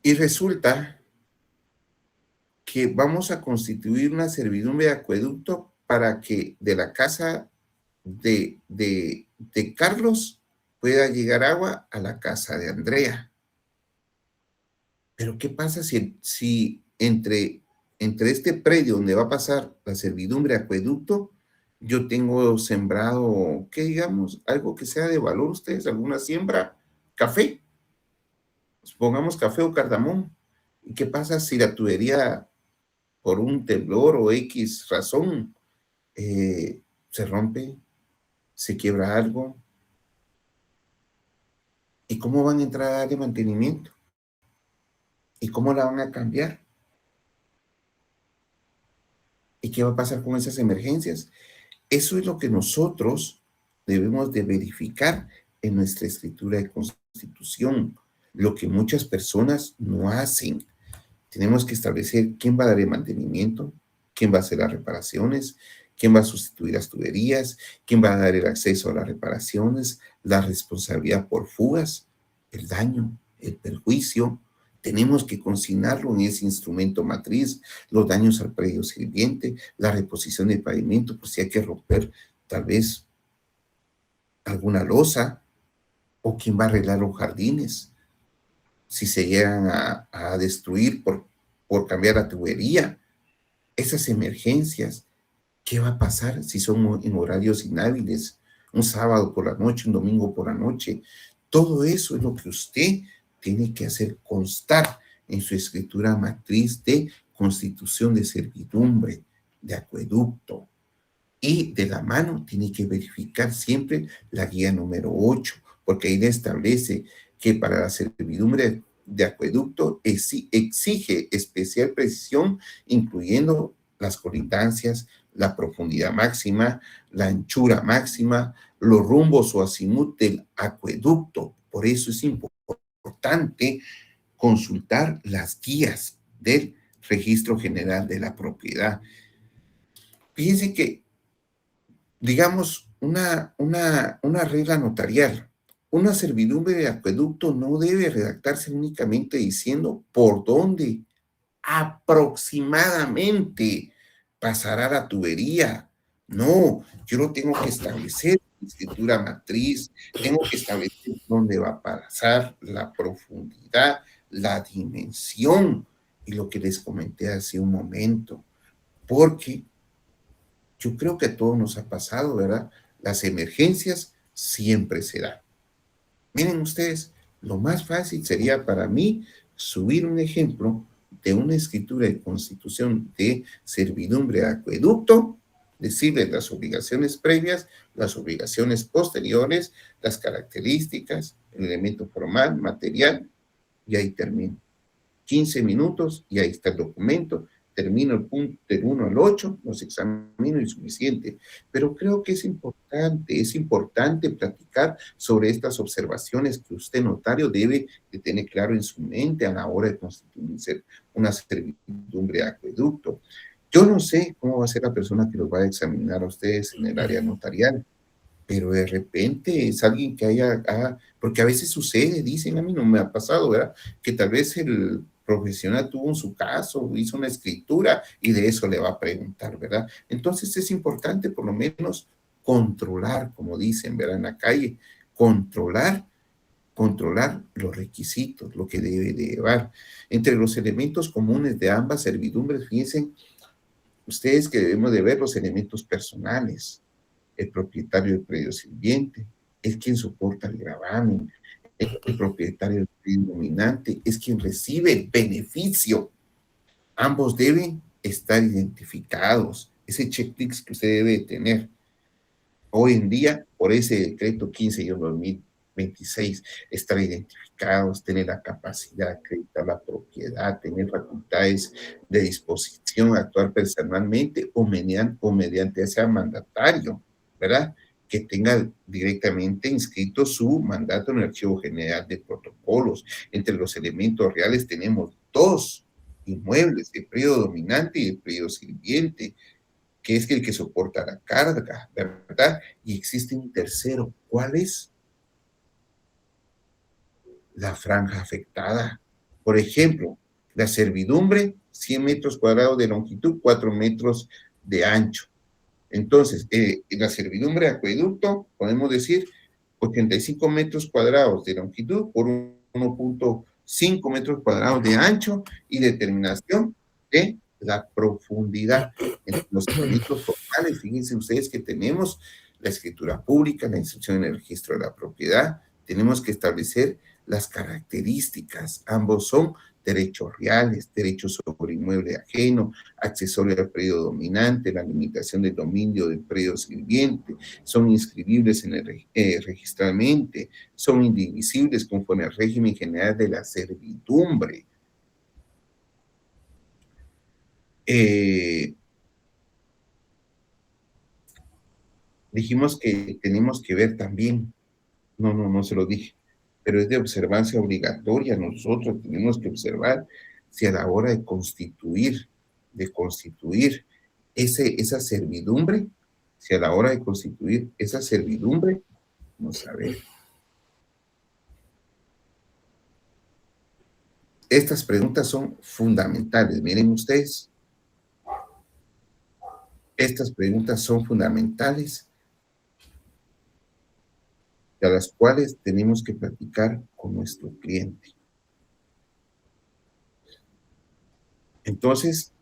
Y resulta que vamos a constituir una servidumbre de acueducto para que de la casa de Carlos pueda llegar agua a la casa de Andrea. Pero ¿qué pasa si entre este predio donde va a pasar la servidumbre de acueducto, yo tengo sembrado, ¿qué digamos? Algo que sea de valor ustedes, alguna siembra, café, pongamos café o cardamón. ¿Y qué pasa si la tubería, por un temblor o X razón, se rompe, se quiebra algo? ¿Y cómo van a entrar a darle mantenimiento? ¿Y cómo la van a cambiar? ¿Y qué va a pasar con esas emergencias? Eso es lo que nosotros debemos de verificar en nuestra escritura de constitución, lo que muchas personas no hacen. Tenemos que establecer quién va a dar el mantenimiento, quién va a hacer las reparaciones, quién va a sustituir las tuberías, quién va a dar el acceso a las reparaciones, la responsabilidad por fugas, el daño, el perjuicio. Tenemos que consignarlo en ese instrumento matriz, los daños al predio sirviente, la reposición del pavimento, pues si hay que romper tal vez alguna losa, o quién va a arreglar los jardines, si se llegan a destruir por cambiar la tubería. Esas emergencias, ¿qué va a pasar si son en horarios inhábiles? Un sábado por la noche, un domingo por la noche. Todo eso es lo que usted tiene que hacer constar en su escritura matriz de constitución de servidumbre, de acueducto. Y de la mano tiene que verificar siempre la guía número 8, porque ahí le establece que para la servidumbre de acueducto exige especial precisión, incluyendo las colindancias, la profundidad máxima, la anchura máxima, los rumbos o azimut del acueducto. Por eso es importante consultar las guías del Registro General de la Propiedad. Fíjense que, digamos, una regla notarial, una servidumbre de acueducto no debe redactarse únicamente diciendo por dónde aproximadamente pasará la tubería. No, yo lo tengo que establecer en escritura matriz, tengo que establecer dónde va a pasar, la profundidad, la dimensión y lo que les comenté hace un momento, porque yo creo que a todos nos ha pasado, ¿verdad? Las emergencias siempre se dan. Miren ustedes, lo más fácil sería para mí subir un ejemplo de una escritura de constitución de servidumbre de acueducto, decirles las obligaciones previas, las obligaciones posteriores, las características, el elemento formal, material, y ahí termino. 15 minutos y ahí está el documento. Termino el punto del 1 al 8, los examino y suficiente. Pero creo que es importante platicar sobre estas observaciones que usted, notario, debe de tener claro en su mente a la hora de constituir una servidumbre de acueducto. Yo no sé cómo va a ser la persona que los va a examinar a ustedes en el área notarial, pero de repente es alguien que porque a veces sucede, dicen, a mí no me ha pasado, ¿verdad? Que tal vez el profesional tuvo en su caso, hizo una escritura y de eso le va a preguntar, ¿verdad? Entonces es importante por lo menos controlar, como dicen, ¿verdad? En la calle, controlar los requisitos, lo que debe de llevar. Entre los elementos comunes de ambas servidumbres, fíjense ustedes que debemos de ver los elementos personales. El propietario del predio sirviente es quien soporta el gravamen. El propietario del predio dominante es quien recibe el beneficio. Ambos deben estar identificados. Ese checklist que usted debe tener hoy en día, por ese decreto 15/2026, estar identificados, tener la capacidad de acreditar la propiedad, tener facultades de disposición, actuar personalmente o mediante sea mandatario, ¿verdad? Que tenga directamente inscrito su mandato en el Archivo General de Protocolos. Entre los elementos reales tenemos 2 inmuebles, el predio dominante y el predio sirviente, que es el que soporta la carga, ¿verdad? Y existe un tercero. ¿Cuál es? La franja afectada. Por ejemplo, la servidumbre, 100 metros cuadrados de longitud, 4 metros de ancho. Entonces, la servidumbre de acueducto, podemos decir 85 metros cuadrados de longitud por 1.5 metros cuadrados de ancho y determinación de la profundidad. En los requisitos formales, fíjense ustedes que tenemos la escritura pública, la inscripción en el registro de la propiedad, tenemos que establecer las características. Ambos son derechos reales, derechos sobre inmueble ajeno, accesorio al predio dominante, la limitación del dominio del predio sirviente, son inscribibles en el registralmente, son indivisibles conforme al régimen general de la servidumbre. Dijimos que tenemos que ver también, no se lo dije, pero es de observancia obligatoria. Nosotros tenemos que observar si a la hora de constituir esa servidumbre, si a la hora de constituir esa servidumbre, vamos a ver. Estas preguntas son fundamentales, miren ustedes. Estas preguntas son fundamentales, a las cuales tenemos que platicar con nuestro cliente. Entonces,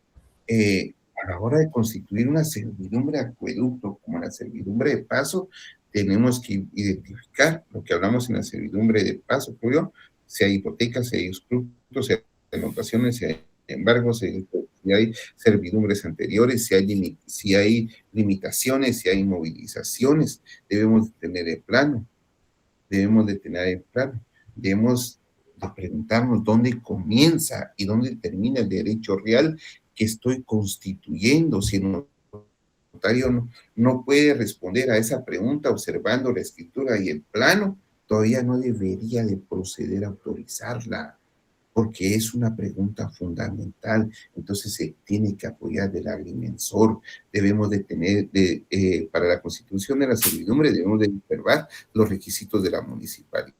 a la hora de constituir una servidumbre de acueducto como la servidumbre de paso, tenemos que identificar lo que hablamos en la servidumbre de paso, si hay hipotecas, si hay usufructos, si hay anotaciones, si hay embargos, si hay servidumbres anteriores, si hay limitaciones, si hay movilizaciones, debemos tener el plano. Debemos de preguntarnos dónde comienza y dónde termina el derecho real que estoy constituyendo. Si el notario no puede responder a esa pregunta observando la escritura y el plano, todavía no debería de proceder a autorizarla, porque es una pregunta fundamental. Entonces se tiene que apoyar del agrimensor. Debemos de tener, para la constitución de la servidumbre, debemos de observar los requisitos de la municipalidad.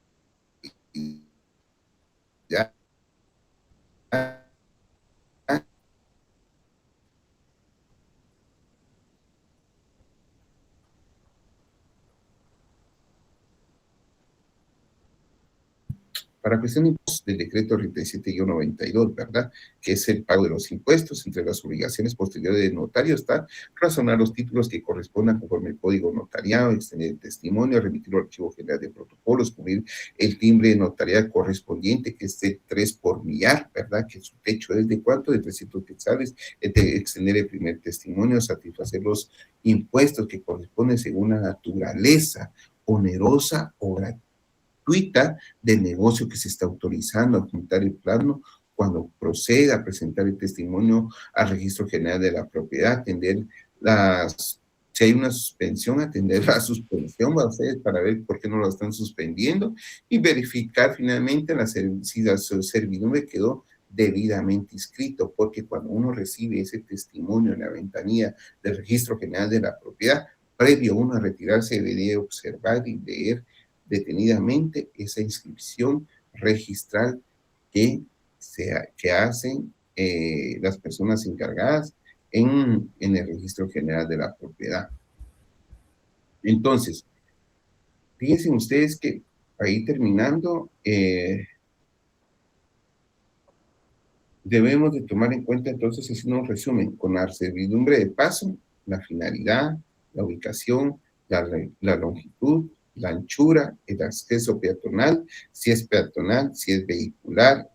Para cuestión del decreto 37-92, ¿verdad? Que es el pago de los impuestos. Entre las obligaciones posteriores del notario está razonar los títulos que correspondan conforme al código notariado, extender el testimonio, remitirlo al archivo general de protocolos, cubrir el timbre notarial correspondiente, que es de 3 por millar, ¿verdad? Que su techo es de ¿cuánto? De 300 quetzales, extender el primer testimonio, satisfacer los impuestos que corresponden según la naturaleza onerosa o gratuita del negocio que se está autorizando, a adjuntar el plano cuando proceda a presentar el testimonio al registro general de la propiedad, atender si hay una suspensión, atender la suspensión a ustedes para ver por qué no lo están suspendiendo y verificar finalmente si la servidumbre quedó debidamente inscrito, porque cuando uno recibe ese testimonio en la ventanilla del registro general de la propiedad, previo a uno a retirarse debería observar y leer detenidamente esa inscripción registral que hacen las personas encargadas en el registro general de la propiedad. Entonces, fíjense ustedes que ahí terminando, debemos de tomar en cuenta entonces, haciendo un resumen, con la servidumbre de paso, la finalidad, la ubicación, la longitud, la anchura, el acceso peatonal, si es vehicular,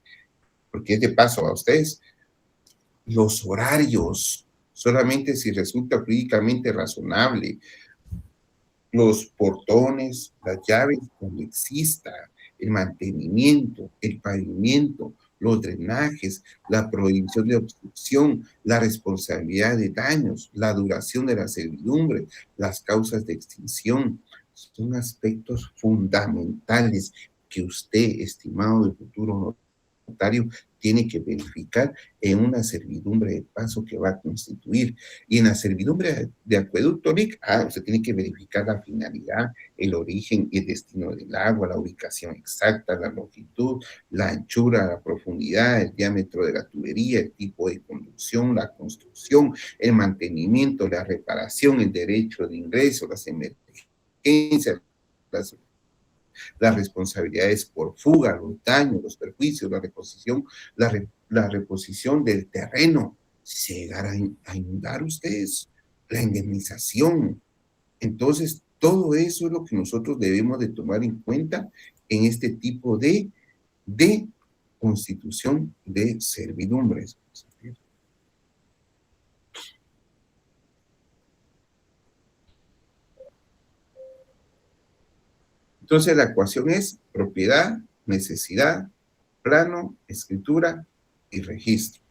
porque es de paso a ustedes, los horarios, solamente si resulta jurídicamente razonable, los portones, las llaves, cuando exista, el mantenimiento, el pavimento, los drenajes, la prohibición de obstrucción, la responsabilidad de daños, la duración de la servidumbre, las causas de extinción, son aspectos fundamentales que usted, estimado de futuro notario, tiene que verificar en una servidumbre de paso que va a constituir. Y en la servidumbre de acueducto, Nick, usted tiene que verificar la finalidad, el origen y el destino del agua, la ubicación exacta, la longitud, la anchura, la profundidad, el diámetro de la tubería, el tipo de conducción, la construcción, el mantenimiento, la reparación, el derecho de ingreso, las emergencias, las responsabilidades por fuga, los daños, los perjuicios, la reposición, la reposición del terreno, si se llegara a inundar ustedes, la indemnización. Entonces, todo eso es lo que nosotros debemos de tomar en cuenta en este tipo de constitución de servidumbres. Entonces, la ecuación es propiedad, necesidad, plano, escritura y registro.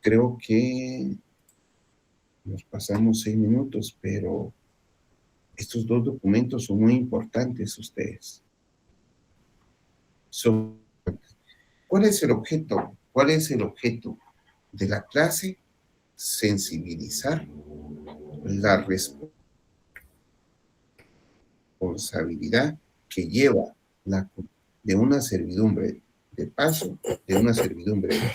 Creo que nos pasamos 6 minutos, pero estos 2 documentos son muy importantes ustedes. ¿Cuál es el objeto? ¿Cuál es el objeto de la clase? Sensibilizar la responsabilidad que lleva de una servidumbre de paso, de una servidumbre de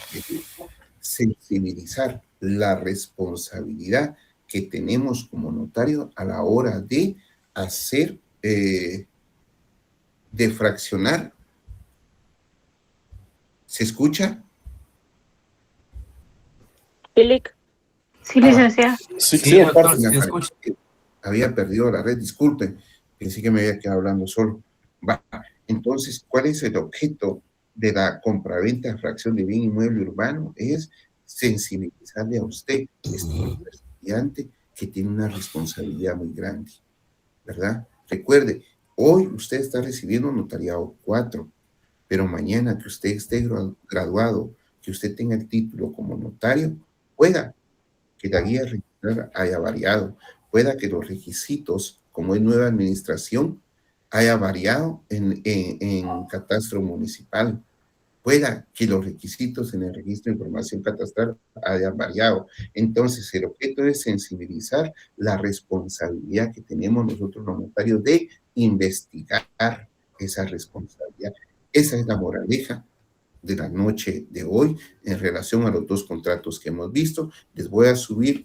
sensibilizar la responsabilidad que tenemos como notario a la hora de hacer, de fraccionar. ¿Se escucha? Sí, licenciada. Sí, doctor, sí, escucha. Había perdido la red, disculpen, pensé que me había quedado hablando solo. Entonces, ¿cuál es el objeto de la compraventa de fracción de bien inmueble urbano? Es sensibilizarle a usted, estudiante, que tiene una responsabilidad muy grande, ¿verdad? Recuerde, hoy usted está recibiendo notariado 4, pero mañana que usted esté graduado, que usted tenga el título como notario, pueda que la guía registral haya variado, pueda que los requisitos, como es nueva administración, haya variado en catastro municipal, pueda que los requisitos en el registro de información catastral hayan variado. Entonces, el objeto es sensibilizar la responsabilidad que tenemos nosotros los notarios de investigar esa responsabilidad. Esa es la moraleja de la noche de hoy en relación a los 2 contratos que hemos visto. Les voy a subir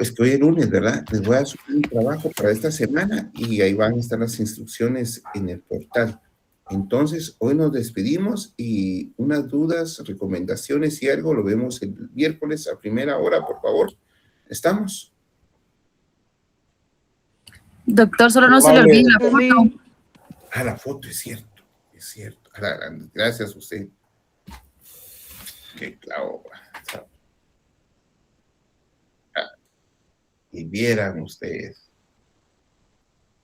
es que hoy es lunes, ¿verdad? Les voy a subir un trabajo para esta semana y ahí van a estar las instrucciones en el portal. Entonces, hoy nos despedimos y unas dudas, recomendaciones y algo lo vemos el miércoles a primera hora, por favor. ¿Estamos? Doctor, solo no se le olvide la foto. La foto, es cierto, es cierto. Gracias a usted. Qué clavo. Y vieran ustedes,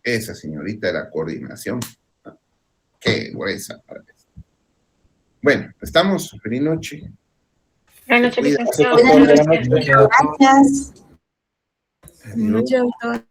esa señorita de la coordinación, qué gruesa. Bueno, estamos. Feliz noche. Buenas noches, licenciado. Buenas noches. Gracias. Adiós. Mucho, doctor.